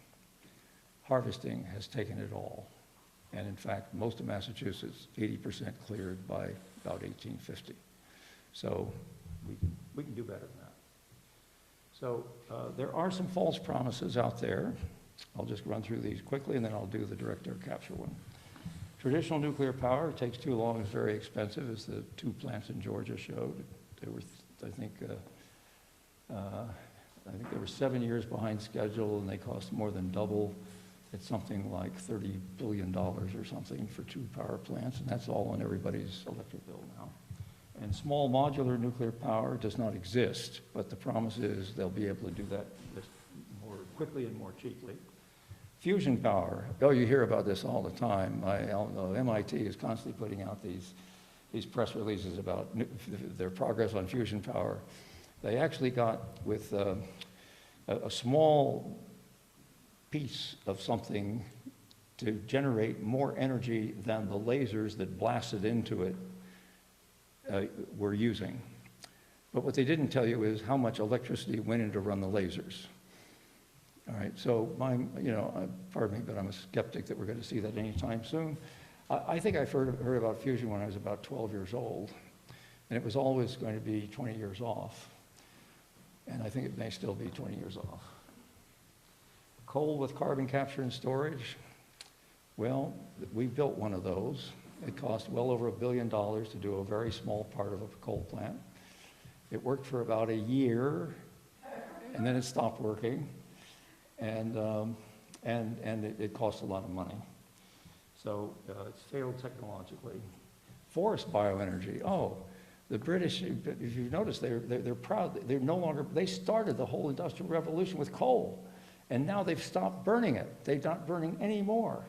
Harvesting has taken it all. And in fact, most of Massachusetts, 80% cleared by about 1850. So we can do better than that. So there are some false promises out there. I'll just run through these quickly, and then I'll do the direct air capture one. Traditional nuclear power takes too long, it's very expensive, as the 2 plants in Georgia showed. They were, I think they were 7 years behind schedule, and they cost more than double. It's something like $30 billion or something for 2 power plants, and that's all on everybody's electric bill now. And small modular nuclear power does not exist, but the promise is they'll be able to do that more quickly and more cheaply. Fusion power, oh, you hear about this all the time. MIT is constantly putting out these press releases about their progress on fusion power. They actually got with a small piece of something to generate more energy than the lasers that blasted into it were using. But what they didn't tell you is how much electricity went in to run the lasers. All right, so pardon me, but I'm a skeptic that we're going to see that anytime soon. I think I heard about fusion when I was about 12 years old, and it was always going to be 20 years off. And I think it may still be 20 years off. Coal with carbon capture and storage. Well, we built one of those. It cost well over $1 billion to do a very small part of a coal plant. It worked for about a year, and then it stopped working, and it cost a lot of money. So it's failed technologically. Forest bioenergy. Oh, the British, if you've noticed, they're proud. They're no longer, they started the whole Industrial Revolution with coal, and now they've stopped burning it. They're not burning anymore.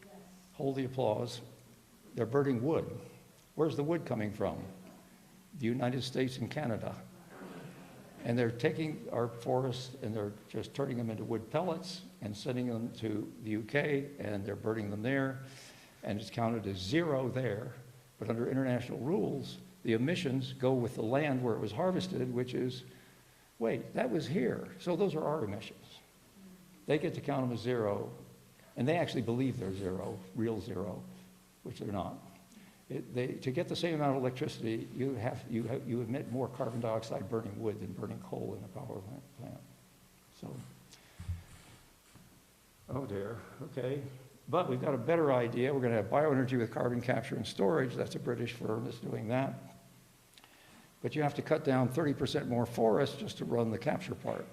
Yes. Hold the applause. They're burning wood. Where's the wood coming from? The United States and Canada. And they're taking our forests and they're just turning them into wood pellets and sending them to the UK, and they're burning them there, and it's counted as zero there. But under international rules, the emissions go with the land where it was harvested, which is, wait, that was here, so those are our emissions. They get to count them as zero, and they actually believe they're zero, real zero, which they're not. To get the same amount of electricity, you emit more carbon dioxide burning wood than burning coal in a power plant. So, oh dear, okay. But we've got a better idea. We're going to have bioenergy with carbon capture and storage. That's a British firm that's doing that. But you have to cut down 30% more forests just to run the capture part.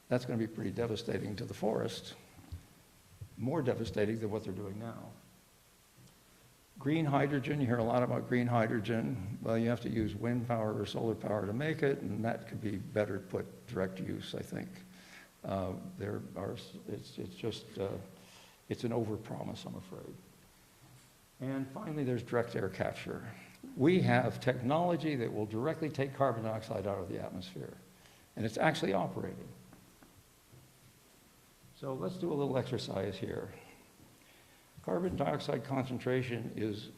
That's going to be pretty devastating to the forest, more devastating than what they're doing now. Green hydrogen, you hear a lot about green hydrogen. Well, you have to use wind power or solar power to make it, and that could be better put direct use, I think. It's an overpromise, I'm afraid. And finally, there's direct air capture. We have technology that will directly take carbon dioxide out of the atmosphere, and it's actually operating. So let's do a little exercise here. Carbon dioxide concentration is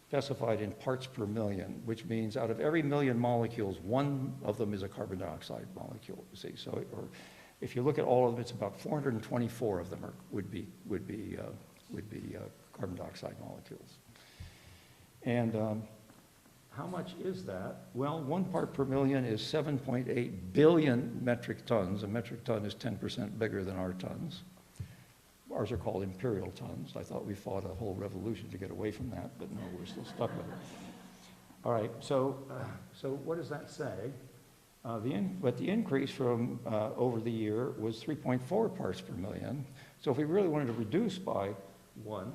specified in parts per million, which means out of every million molecules, one of them is a carbon dioxide molecule, you see. So, or if you look at all of them, it's about 424 of them would be carbon dioxide molecules. And how much is that? Well, 1 part per million is 7.8 billion metric tons. A metric ton is 10% bigger than our tons. Ours are called imperial tons. I thought we fought a whole revolution to get away from that, but no, we're still stuck with it. All right, so what does that say? But the increase from over the year was 3.4 parts per million. So if we really wanted to reduce by 1,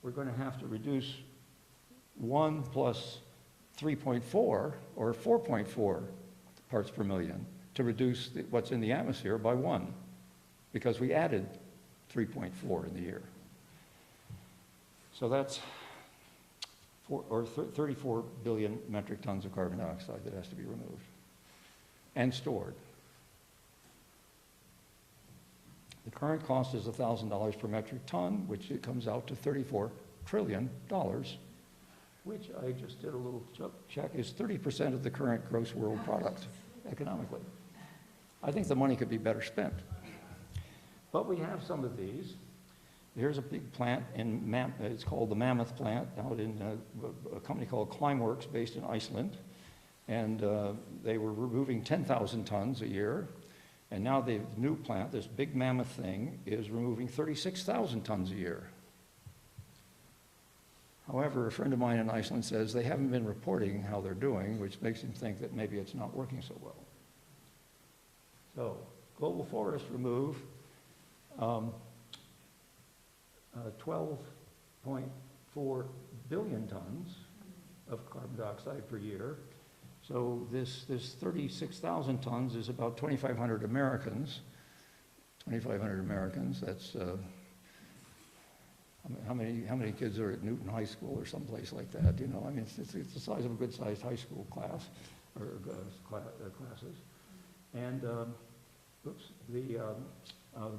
we're going to have to reduce 1 plus 3.4 or 4.4 parts per million to reduce what's in the atmosphere by 1, because we added 3.4 in the year. So that's 34 billion metric tons of carbon dioxide that has to be removed and stored. The current cost is $1,000 per metric ton, which it comes out to $34 trillion, which I just did a little check, is 30% of the current gross world product economically. I think the money could be better spent. But we have some of these. Here's a big plant it's called the Mammoth plant out in a company called Climeworks based in Iceland. And they were removing 10,000 tons a year. And now the new plant, this big Mammoth thing, is removing 36,000 tons a year. However, a friend of mine in Iceland says they haven't been reporting how they're doing, which makes him think that maybe it's not working so well. So, global forests remove 12.4 billion tons of carbon dioxide per year. So this 36,000 tons is about 2,500 Americans. 2,500 Americans, that's, how many kids are at Newton High School or someplace like that, you know? I mean, it's the size of a good-sized high school class, or classes. And,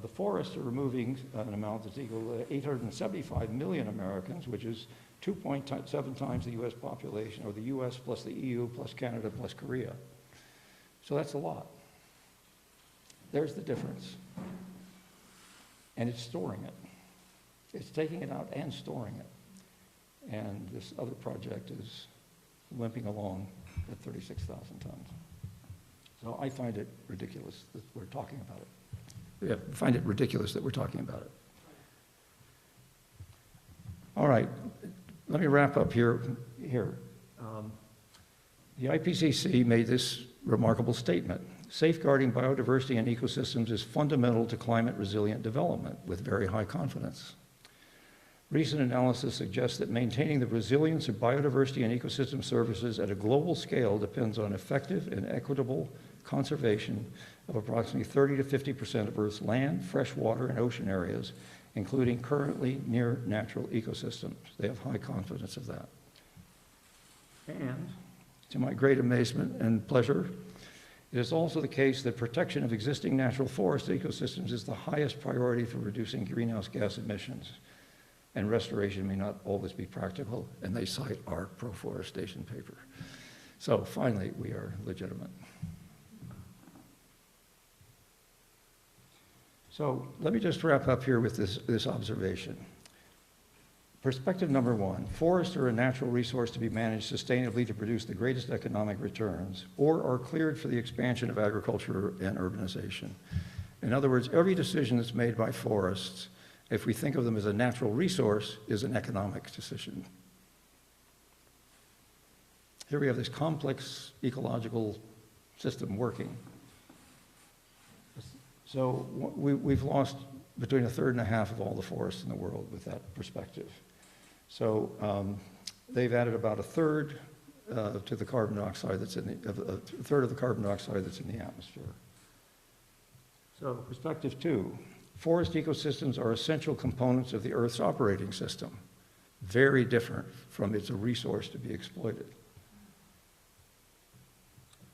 the forests are removing an amount that's equal to 875 million Americans, which is 2.7 times the U.S. population, or the U.S. plus the EU plus Canada plus Korea. So that's a lot. There's the difference. And it's storing it. It's taking it out and storing it. And this other project is limping along at 36,000 tons. So I find it ridiculous that we're talking about it. Yeah, I find it ridiculous that we're talking about it. All right, let me wrap up here. The IPCC made this remarkable statement: safeguarding biodiversity and ecosystems is fundamental to climate resilient development, with very high confidence. Recent analysis suggests that maintaining the resilience of biodiversity and ecosystem services at a global scale depends on effective and equitable conservation of approximately 30 to 50% of Earth's land, fresh water, and ocean areas, including currently near natural ecosystems. They have high confidence of that. And to my great amazement and pleasure, it is also the case that protection of existing natural forest ecosystems is the highest priority for reducing greenhouse gas emissions, and restoration may not always be practical, and they cite our pro-forestation paper. So finally, we are legitimate. So let me just wrap up here with this observation. Perspective number one: forests are a natural resource to be managed sustainably to produce the greatest economic returns, or are cleared for the expansion of agriculture and urbanization. In other words, every decision that's made by forests, if we think of them as a natural resource, is an economic decision. Here we have this complex ecological system working. So we've lost between a third and a half of all the forests in the world with that perspective. So they've added about a third to the carbon dioxide that's in a third of the carbon dioxide that's in the atmosphere. So perspective two: forest ecosystems are essential components of the Earth's operating system, very different from it's a resource to be exploited.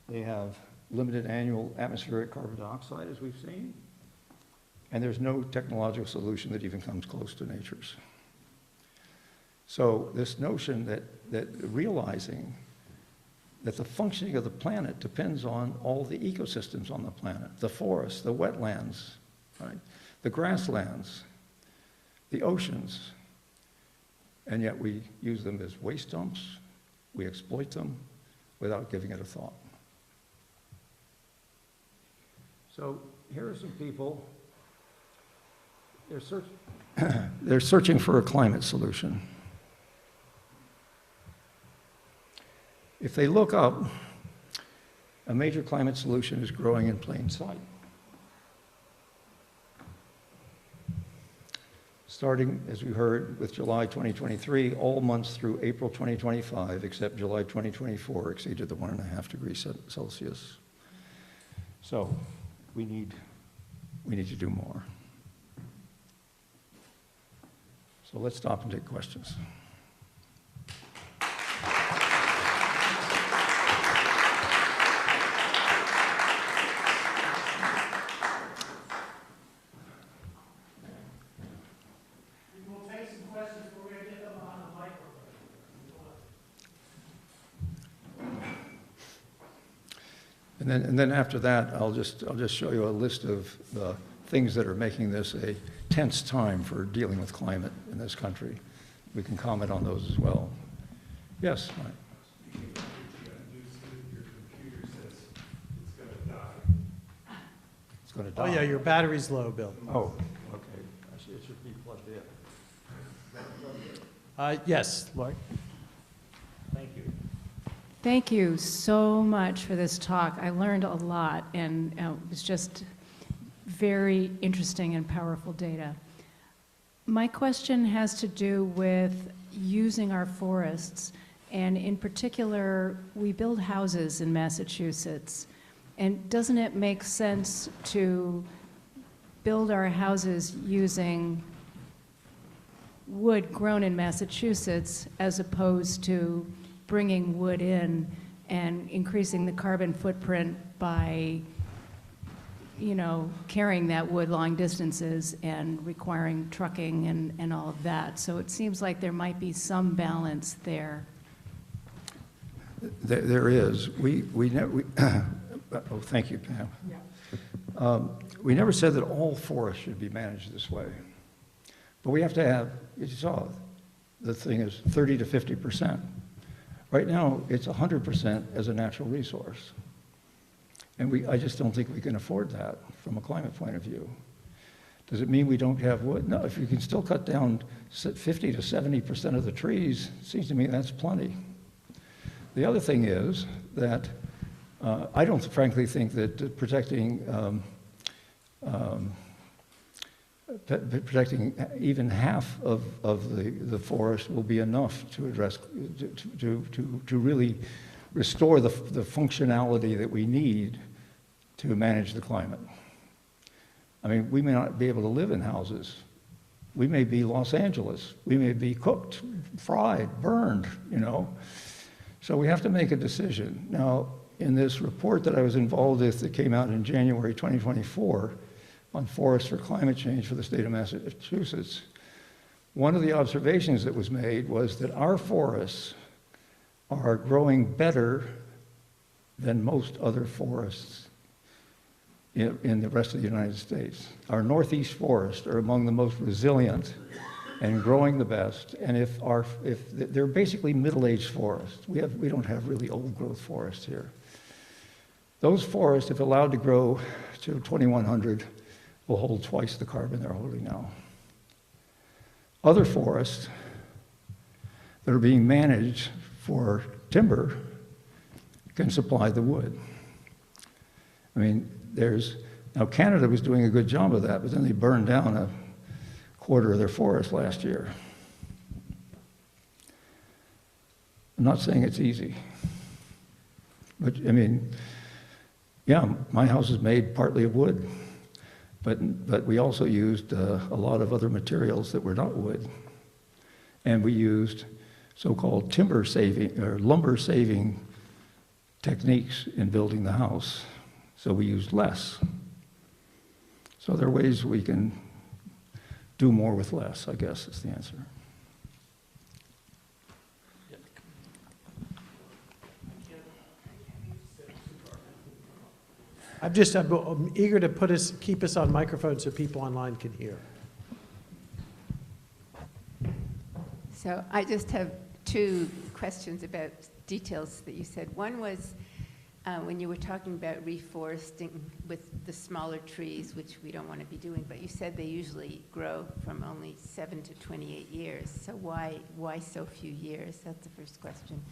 They have limited annual atmospheric carbon dioxide, as we've seen, and there's no technological solution that even comes close to nature's. So this notion that realizing that the functioning of the planet depends on all the ecosystems on the planet, the forests, the wetlands, right? The grasslands, the oceans, and yet we use them as waste dumps, we exploit them without giving it a thought. So here are some people, they're searching for a climate solution. If they look up, a major climate solution is growing in plain sight. Starting, as we heard, with July 2023, all months through April 2025, except July 2024, exceeded the 1.5 degrees Celsius. So we need to do more. So let's stop and take questions. And then after that, I'll just show you a list of the things that are making this a tense time for dealing with climate in this country. We can comment on those as well. Yes, Mike. It's going to die. Oh yeah, your battery's low, Bill. Oh, okay. Actually, it should be plugged in. Yes, Laurie. Thank you. Thank you so much for this talk. I learned a lot, and it was just very interesting and powerful data. My question has to do with using our forests, and in particular, we build houses in Massachusetts, and doesn't it make sense to build our houses using wood grown in Massachusetts as opposed to bringing wood in and increasing the carbon footprint by, you know, carrying that wood long distances and requiring trucking and all of that. So it seems like there might be some balance there. There is. Oh, thank you, Pam. Yeah. We never said that all forests should be managed this way. But we have to have, as you saw, the thing is 30 to 50%. Right now, it's 100% as a natural resource. And I just don't think we can afford that from a climate point of view. Does it mean we don't have wood? No, if you can still cut down 50 to 70% of the trees, it seems to me that's plenty. the other thing is that I don't frankly think that protecting even half of the forest will be enough to address, to really restore the functionality that we need to manage the climate. I mean, we may not be able to live in houses. We may be Los Angeles. We may be cooked, fried, burned, you know. So we have to make a decision. Now, in this report that I was involved with that came out in January 2024 on forests for climate change for the state of Massachusetts, one of the observations that was made was that our forests are growing better than most other forests in the rest of the United States. Our Northeast forests are among the most resilient and growing the best. And if they're basically middle-aged forests. We don't have really old-growth forests here. Those forests, if allowed to grow to 2100, will hold twice the carbon they're holding now. Other forests that are being managed for timber can supply the wood. I mean, now Canada was doing a good job of that, but then they burned down a quarter of their forest last year. I'm not saying it's easy, but I mean, yeah, my house is made partly of wood, but we also used a lot of other materials that were not wood, and we used so-called timber saving or lumber saving techniques in building the house. So we used less. So there are ways we can do more with less, I guess is the answer. I'm eager to keep us on microphone so people online can hear. So I just have two questions about details that you said. One was when you were talking about reforesting with the smaller trees, which we don't want to be doing, but you said they usually grow from only 7 to 28 years. So why so few years? That's the first question.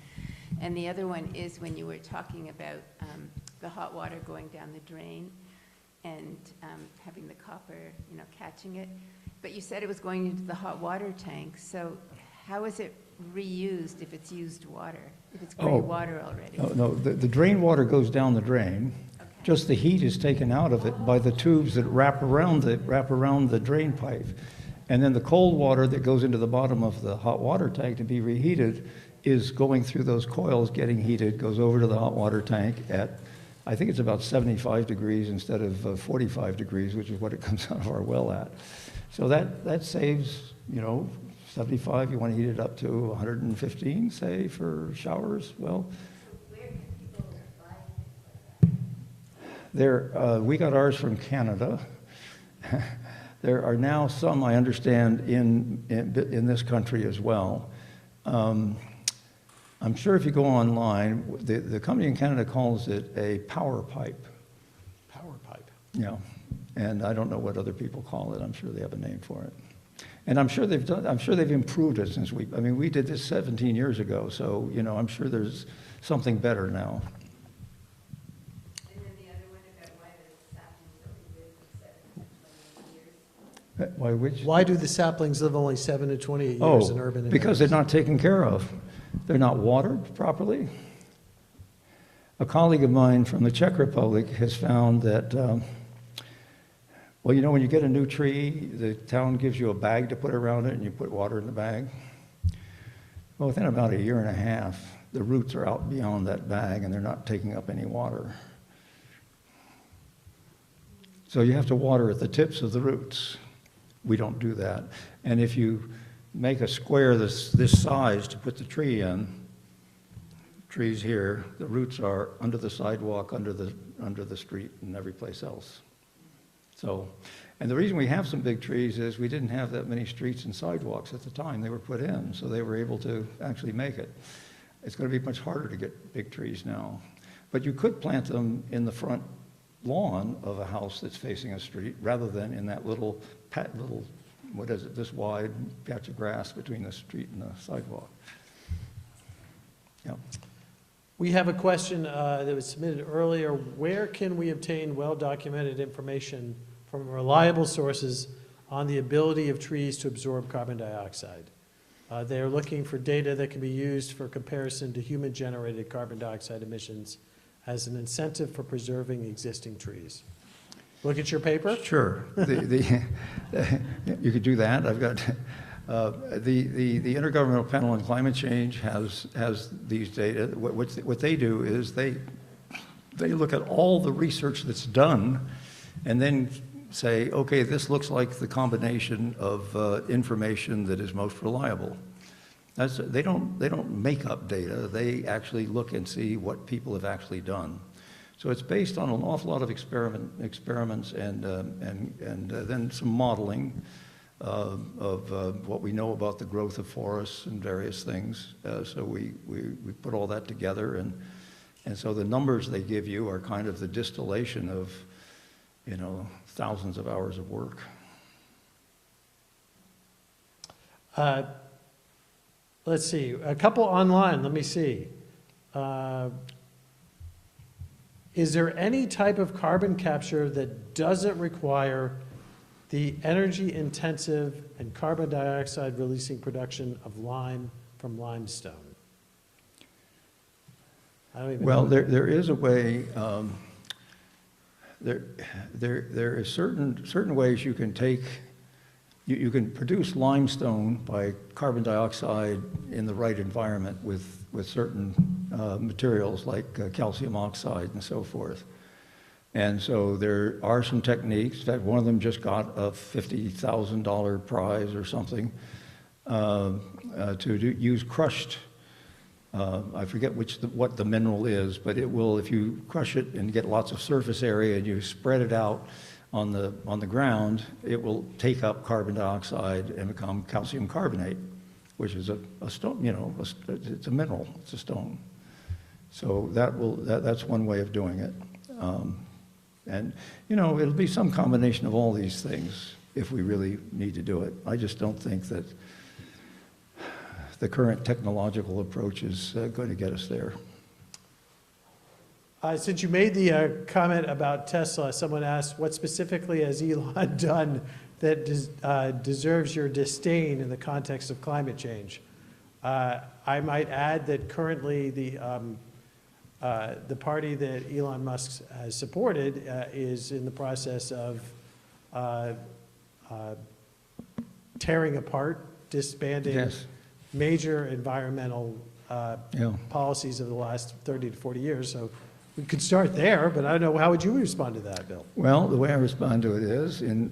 And the other one is when you were talking about the hot water going down the drain and having the copper, catching it. But you said it was going into the hot water tank. So how is it reused if it's used water, if it's gray water already? No, the drain water goes down the drain. Okay. Just the heat is taken out of it by the tubes that wrap around the drain pipe. And then the cold water that goes into the bottom of the hot water tank to be reheated is going through those coils, getting heated, goes over to the hot water tank at, I think it's about 75 degrees instead of 45 degrees, which is what it comes out of our well at. So that saves, 75, you want to heat it up to 115, say, for showers. Well, where can people buy it? we got ours from Canada. There are now some, I understand, in this country as well. I'm sure if you go online, the company in Canada calls it a power pipe. Power pipe. Yeah, and I don't know what other people call it. I'm sure they have a name for it. And I'm sure they've improved it since we did this 17 years ago, so, I'm sure there's something better now. And then the other one about why the saplings don't live for 7 to 28 years. Why do the saplings live only 7 to 28 years in urban areas? Because they're not taken care of. They're not watered properly. A colleague of mine from the Czech Republic has found that when you get a new tree, the town gives you a bag to put around it, and you put water in the bag. Well, within about a year and a half, the roots are out beyond that bag, and they're not taking up any water. So you have to water at the tips of the roots. We don't do that. And if you make a square this size to put the tree in, trees here, the roots are under the sidewalk, under the street, and every place else. So, and the reason we have some big trees is we didn't have that many streets and sidewalks at the time they were put in, so they were able to actually make it. It's going to be much harder to get big trees now. But you could plant them in the front lawn of a house that's facing a street rather than in that little this wide patch of grass between the street and the sidewalk. Yeah. We have a question that was submitted earlier. Where can we obtain well-documented information from reliable sources on the ability of trees to absorb carbon dioxide? They're looking for data that can be used for comparison to human-generated carbon dioxide emissions as an incentive for preserving existing trees. Look at your paper. Sure. You could do that. I've got the Intergovernmental Panel on Climate Change has these data. What they do is they look at all the research that's done, and then say, okay, this looks like the combination of information that is most reliable. They don't make up data. They actually look and see what people have actually done. So it's based on an awful lot of experiments and then some modeling of what we know about the growth of forests and various things. So we put all that together, and so the numbers they give you are kind of the distillation of, you know, thousands of hours of work. Let's see, a couple online, let me see. Is there any type of carbon capture that doesn't require the energy-intensive and carbon dioxide-releasing production of lime from limestone? I don't even Well, know. there is a way. There is certain ways you can take. You can produce limestone by carbon dioxide in the right environment with certain materials like calcium oxide and so forth. And so there are some techniques. In fact, one of them just got a $50,000 prize or something to use crushed. I forget what the mineral is, but it will, if you crush it and get lots of surface area and you spread it out on the ground, it will take up carbon dioxide and become calcium carbonate, which is a stone. You know, it's a mineral. It's a stone. So that's one way of doing it. And you know, it'll be some combination of all these things if we really need to do it. I just don't think that the current technological approach is going to get us there. Since you made the comment about Tesla, someone asked, what specifically has Elon done that deserves your disdain in the context of climate change? I might add that currently the party that Elon Musk has supported is in the process of tearing apart, disbanding Yes. major environmental Yeah. policies of the last 30 to 40 years. So we could start there, but I don't know, how would you respond to that, Bill? Well, the way I respond to it is, in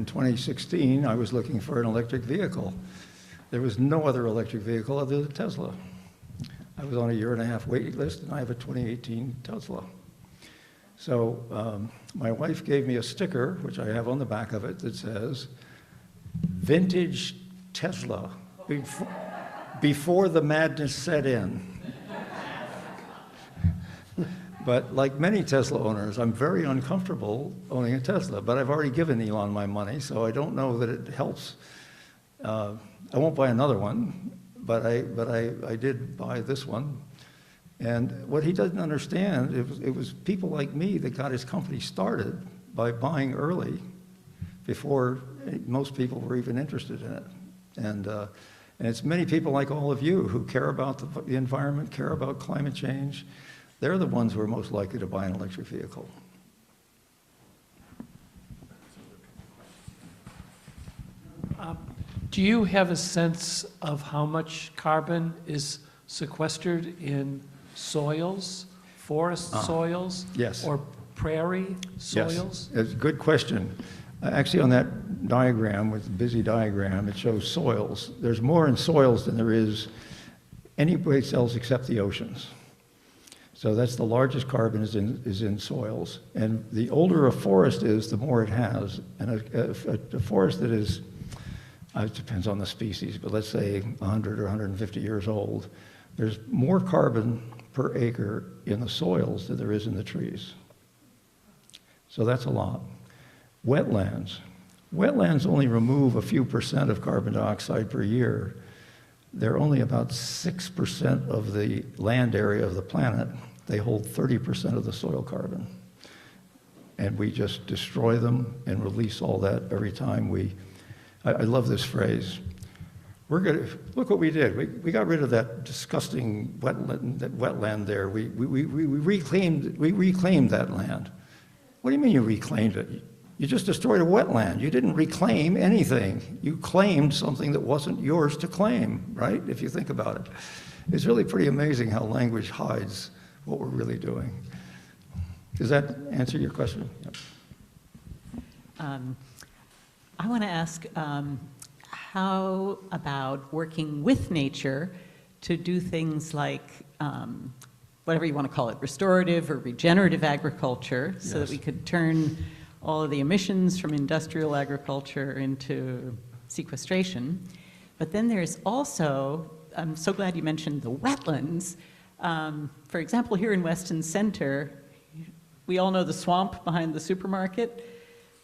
2016, I was looking for an electric vehicle. There was no other electric vehicle other than Tesla. I was on a 1.5-year wait list, and I have a 2018 Tesla. So my wife gave me a sticker, which I have on the back of it, that says, "Vintage Tesla, before the madness set in." But like many Tesla owners, I'm very uncomfortable owning a Tesla, but I've already given Elon my money, so I don't know that it helps. I won't buy another one, but I did buy this one. And what he doesn't understand, it was people like me that got his company started by buying early before most people were even interested in it. And it's many people like all of you who care about the environment, care about climate change. They're the ones who are most likely to buy an electric vehicle. Do you have a sense of how much carbon is sequestered in soils, forest soils? Yes. Or prairie soils? Yes, it's a good question. Actually, on that diagram, with the busy diagram, it shows soils. There's more in soils than there is any place else except the oceans. So that's the largest carbon is in soils. And the older a forest is, the more it has. And a forest that is, it depends on the species, but let's say 100 or 150 years old, there's more carbon per acre in the soils than there is in the trees. So that's a lot. Wetlands. Wetlands only remove a few % of carbon dioxide per year. they're only about 6% of the land area of the planet. They hold 30% of the soil carbon. And we just destroy them and release all that every time I love this phrase. Look what we did. We got rid of that disgusting wetland there. We reclaimed that land. What do you mean you reclaimed it? You just destroyed a wetland. You didn't reclaim anything. You claimed something that wasn't yours to claim, right? If you think about it. It's really pretty amazing how language hides what we're really doing. Does that answer your question? Yep. I want to ask, how about working with nature to do things like, whatever you want to call it, restorative or regenerative agriculture, so that we could turn all of the emissions from industrial agriculture into sequestration. But then there's also, I'm so glad you mentioned the wetlands. For example, here in Weston Center, we all know the swamp behind the supermarket,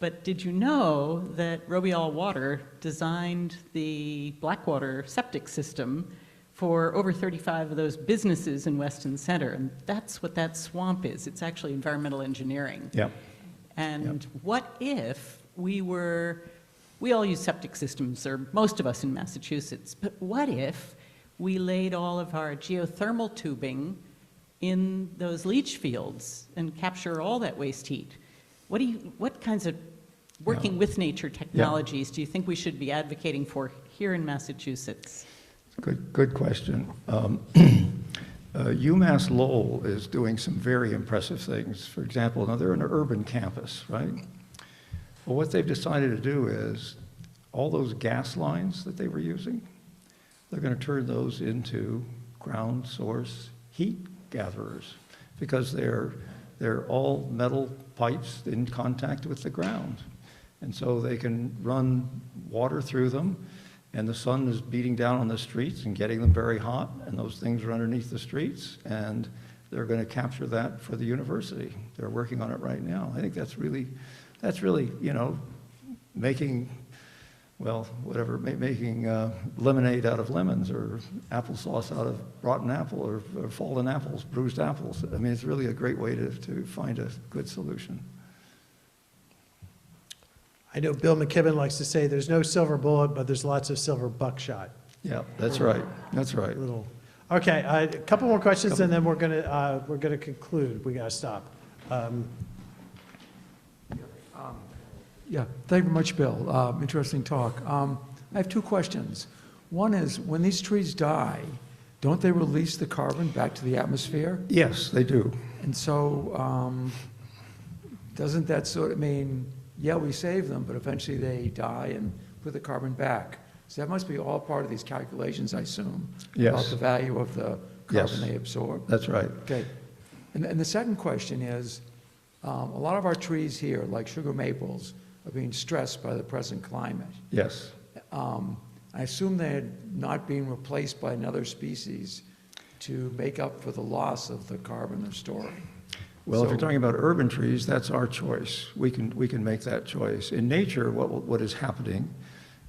but did you know that Robial Water designed the Blackwater septic system for over 35 of those businesses in Weston Center? And that's what that swamp is. It's actually environmental engineering. Yeah. And what if we all use septic systems, or most of us in Massachusetts, but what if we laid all of our geothermal tubing in those leach fields and capture all that waste heat? What kinds of working with nature technologies do you think we should be advocating for here in Massachusetts? Good question. UMass Lowell is doing some very impressive things. For example, now they're an urban campus, right? Well, what they've decided to do is all those gas lines that they were using, they're going to turn those into ground source heat gatherers, because they're all metal pipes in contact with the ground. And so they can run water through them, and the sun is beating down on the streets and getting them very hot, and those things are underneath the streets, and they're going to capture that for the university. They're working on it right now. I think that's really, you know, making, well, whatever, making lemonade out of lemons, or applesauce out of rotten apple, or fallen apples, bruised apples. I mean, it's really a great way to find a good solution. I know Bill McKibben likes to say there's no silver bullet, but there's lots of silver buckshot. Yeah, that's right. That's right. Okay, a couple more questions, and then we're gonna conclude. We gotta stop. Yeah, thank you very much, Bill. Interesting talk. I have two questions. One is, when these trees die, don't they release the carbon back to the atmosphere? Yes, they do. And so, doesn't that sort of mean, yeah, we save them, but eventually they die and put the carbon back? So that must be all part of these calculations, I assume, Yes. about the value of the carbon they absorb. That's right. Okay. And the second question is, a lot of our trees here, like sugar maples, are being stressed by the present climate. Yes. I assume they're not being replaced by another species to make up for the loss of the carbon they're storing. Well, if you're talking about urban trees, that's our choice. We can make that choice. In nature, what is happening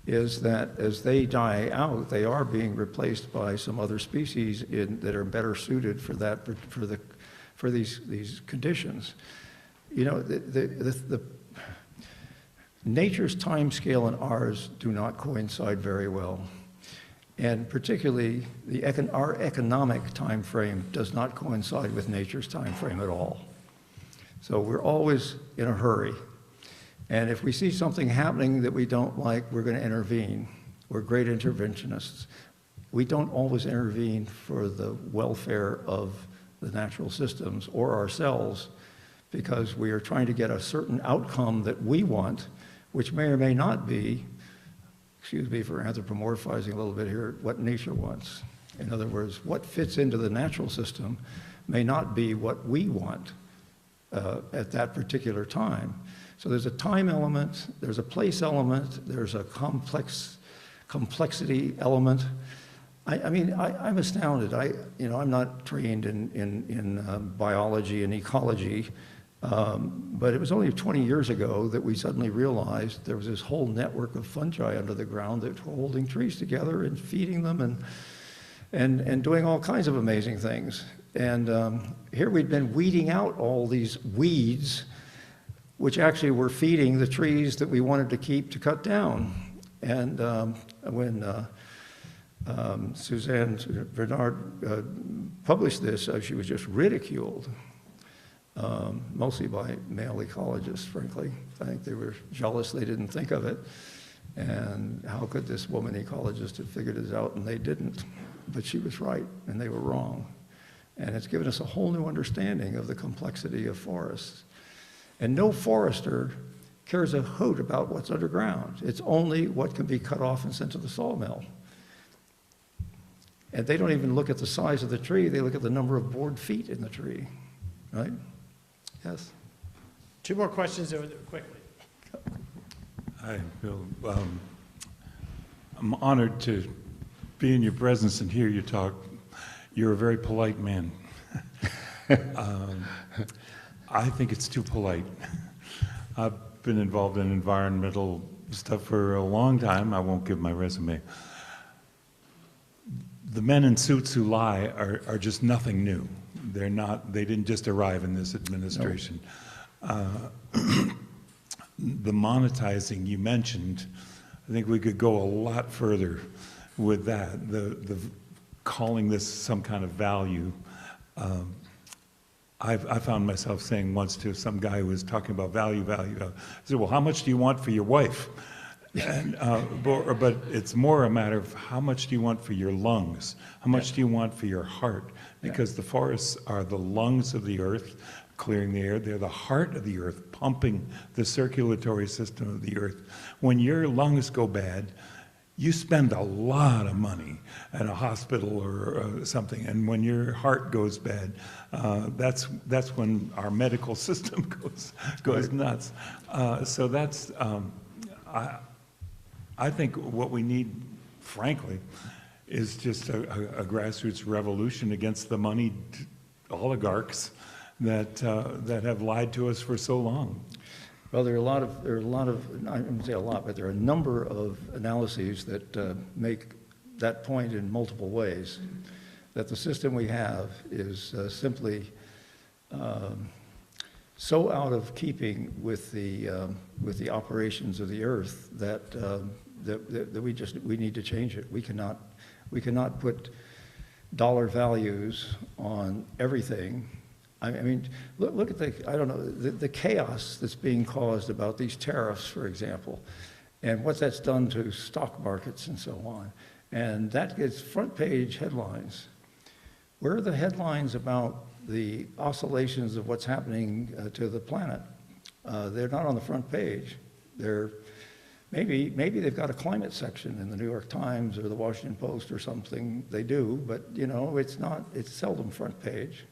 is that as they die out, they are being replaced by some other species that are better suited for that, for these conditions. You know, the nature's time scale and ours do not coincide very well. And particularly, our economic time frame does not coincide with nature's time frame at all. So we're always in a hurry. And if we see something happening that we don't like, we're going to intervene. We're great interventionists. We don't always intervene for the welfare of the natural systems or ourselves, because we are trying to get a certain outcome that we want, which may or may not be, excuse me for anthropomorphizing a little bit here, what nature wants. In other words, what fits into the natural system may not be what we want at that particular time. So there's a time element, there's a place element, there's a complexity element. I mean, I'm astounded. I'm not trained in biology and ecology, But it was only 20 years ago that we suddenly realized there was this whole network of fungi under the ground that were holding trees together and feeding them and doing all kinds of amazing things. And here we'd been weeding out all these weeds, which actually were feeding the trees that we wanted to keep to cut down. And when Suzanne Bernard published this, she was just ridiculed, mostly by male ecologists, frankly. I think they were jealous they didn't think of it. And how could this woman ecologist have figured this out? And they didn't. But she was right, and they were wrong. And it's given us a whole new understanding of the complexity of forests. And no forester cares a hoot about what's underground. It's only what can be cut off and sent to the sawmill. And they don't even look at the size of the tree, they look at the number of board feet in the tree, right? Yes? 2 more questions quickly. Hi, Bill. I'm honored to be in your presence and hear you talk. You're a very polite man. I think it's too polite. I've been involved in environmental stuff for a long time. I won't give my resume. The men in suits who lie are just nothing new. They didn't just arrive in this administration. No. The monetizing you mentioned, I think we could go a lot further with that. The calling this some kind of value. I found myself saying once to some guy who was talking about value. I said, well, how much do you want for your wife? And, but it's more a matter of how much do you want for your lungs? How much do you want for your heart? Because the forests are the lungs of the earth, clearing the air. They're the heart of the earth, pumping the circulatory system of the earth. When your lungs go bad, you spend a lot of money at a hospital or something, and when your heart goes bad, that's when our medical system goes nuts. So that's I think what we need, frankly, is just a grassroots revolution against the moneyed oligarchs that have lied to us for so long. Well, there are a lot of, I wouldn't say a lot, but there are a number of analyses that make that point in multiple ways, that the system we have is simply so out of keeping with the operations of the earth that we need to change it. We cannot put dollar values on everything. I mean, look at the chaos that's being caused about these tariffs, for example, and what that's done to stock markets and so on. And that gets front page headlines. Where are the headlines about the oscillations of what's happening to the planet? They're not on the front page. Maybe they've got a climate section in the New York Times or the Washington Post or something. They do, but it's seldom front page.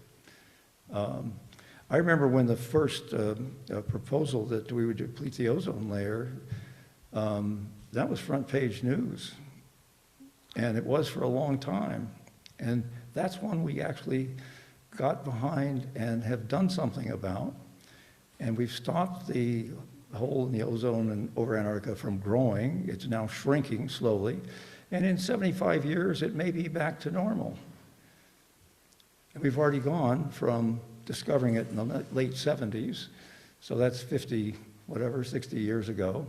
I remember when the first proposal that we would deplete the ozone layer, that was front page news. And it was for a long time. And that's one we actually got behind and have done something about. And we've stopped the hole in the ozone and over Antarctica from growing. It's now shrinking slowly. And in 75 years, it may be back to normal. And we've already gone from discovering it in the late 70s, so that's 60 years ago.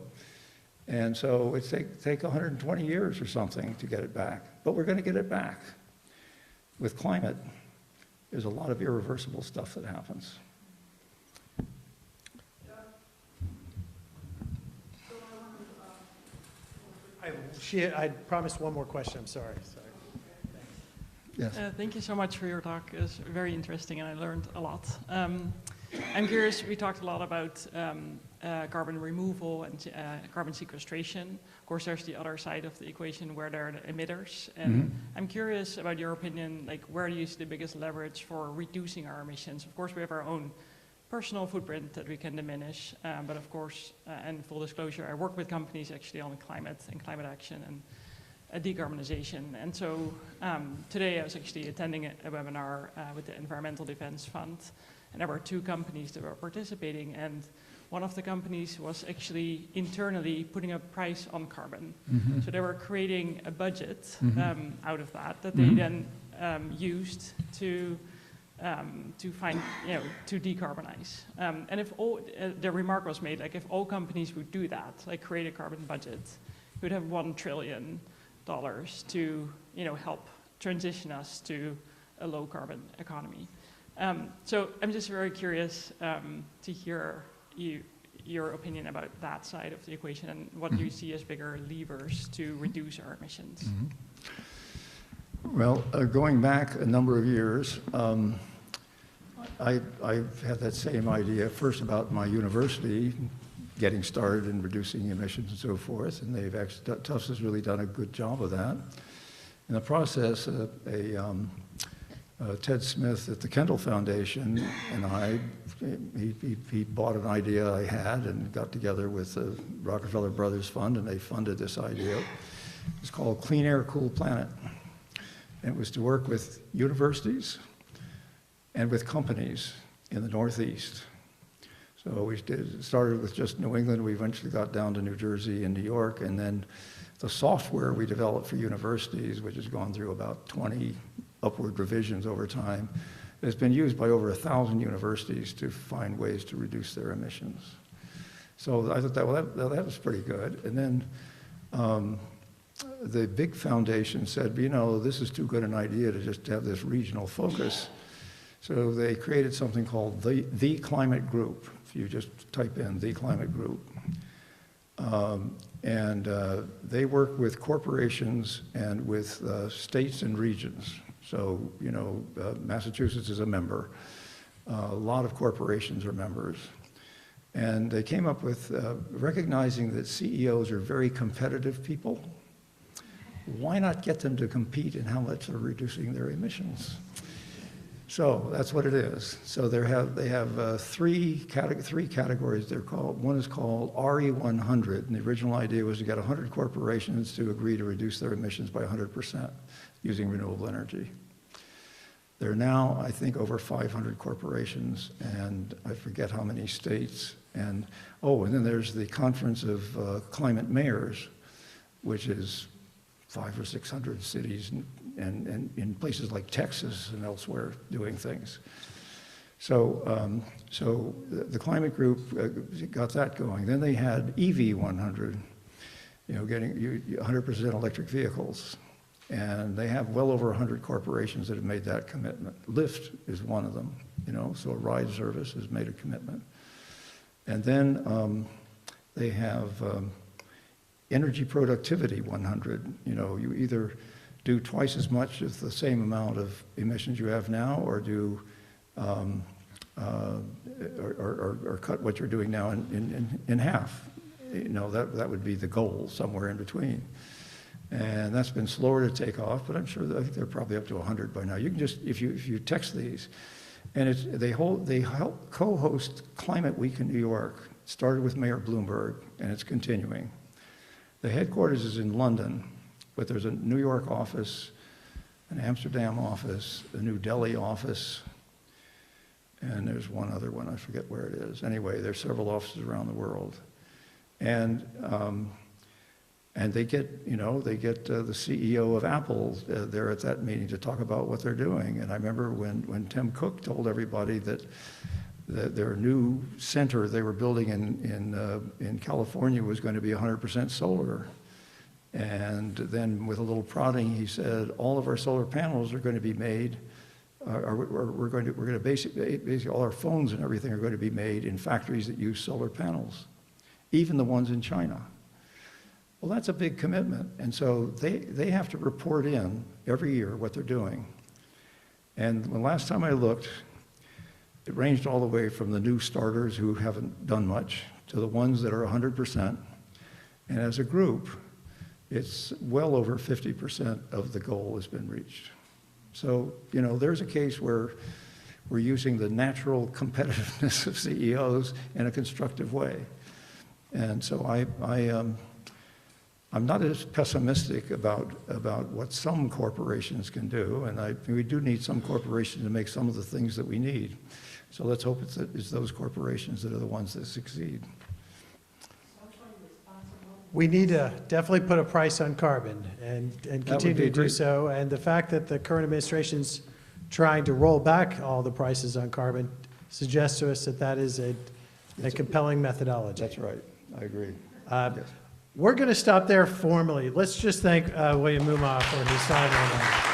And so it's take 120 years or something to get it back. But we're going to get it back. With climate, there's a lot of irreversible stuff that happens. I promised one more question. I'm sorry. Yes. Thank you so much for your talk. It was very interesting and I learned a lot. I'm curious, we talked a lot about carbon removal and carbon sequestration. Of course, there's the other side of the equation where there are the emitters. And I'm curious about your opinion, like where do you see the biggest leverage for reducing our emissions? Of course, we have our own personal footprint that we can diminish. But of course, and full disclosure, I work with companies actually on climate and climate action and decarbonization. And so today I was actually attending a webinar with the Environmental Defense Fund. and there were 2 companies that were participating, and one of the companies was actually internally putting a price on carbon. So they were creating a budget out of that they then used to find, to decarbonize. And if all, the remark was made, like if all companies would do that, like create a carbon budget, you would have $1 trillion to, help transition us to a low carbon economy. So I'm just very curious to hear your opinion about that side of the equation and what you see as bigger levers to reduce our emissions. Well, going back a number of years, I've had that same idea first about my university getting started in reducing emissions and so forth, and they've actually, Tufts has really done a good job of that. In the process, Ted Smith at the Kendall Foundation and he bought an idea I had and got together with the Rockefeller Brothers Fund, and they funded this idea. It's called Clean Air, Cool Planet. And it was to work with universities and with companies in the Northeast. So we started with just New England. We eventually got down to New Jersey and New York, and then the software we developed for universities, which has gone through about 20 upward revisions over time, has been used by over 1,000 universities to find ways to reduce their emissions. So I thought that was pretty good. And then the big foundation said, this is too good an idea to just have this regional focus. So they created something called the Climate Group. If you just type in the Climate Group. They work with corporations and with states and regions. So, Massachusetts is a member. A lot of corporations are members. And they came up with recognizing that CEOs are very competitive people. Why not get them to compete in how much they're reducing their emissions? So that's what it is. So they have three categories. They're called. One is called RE100, and the original idea was to get 100 corporations to agree to reduce their emissions by 100% using renewable energy. There are now, I think, over 500 corporations, and I forget how many states. And then there's the Conference of Climate Mayors, which is 500 or 600 cities and in places like Texas and elsewhere doing things. So, the climate group got that going. Then they had EV100, getting 100% electric vehicles. And they have well over 100 corporations that have made that commitment. Lyft is one of them, so a ride service has made a commitment. And then they have energy productivity 100. You either do twice as much with the same amount of emissions you have now, or do or cut what you're doing now in half. That would be the goal, somewhere in between. And that's been slower to take off, but I think they're probably up to 100 by now. You can just, if you text these, and they help co-host Climate Week in New York. It started with Mayor Bloomberg, and it's continuing. The headquarters is in London, but there's a New York office, an Amsterdam office, a New Delhi office, and there's one other one, I forget where it is. Anyway, there's several offices around the world. And they get, the CEO of Apple there at that meeting to talk about what they're doing. And I remember when Tim Cook told everybody that their new center they were building in California was going to be 100% solar. And then with a little prodding, he said, all of our solar panels are going to be made, we're going to basically all our phones and everything are going to be made in factories that use solar panels, even the ones in China. Well, that's a big commitment. And so they have to report in every year what they're doing. And the last time I looked, it ranged all the way from the new starters who haven't done much to the ones that are 100%. And as a group, it's well over 50% of the goal has been reached. So, there's a case where we're using the natural competitiveness of CEOs in a constructive way. And so I'm not as pessimistic about what some corporations can do, and we do need some corporations to make some of the things that we need. So let's hope it's those corporations that are the ones that succeed. We need to definitely put a price on carbon and would continue be to do great. so. And the fact that the current administration's trying to roll back all the prices on carbon suggests to us that that is a compelling methodology. That's right, I agree. Yes. We're going to stop there formally. Let's just thank William Moomaw for his time on that.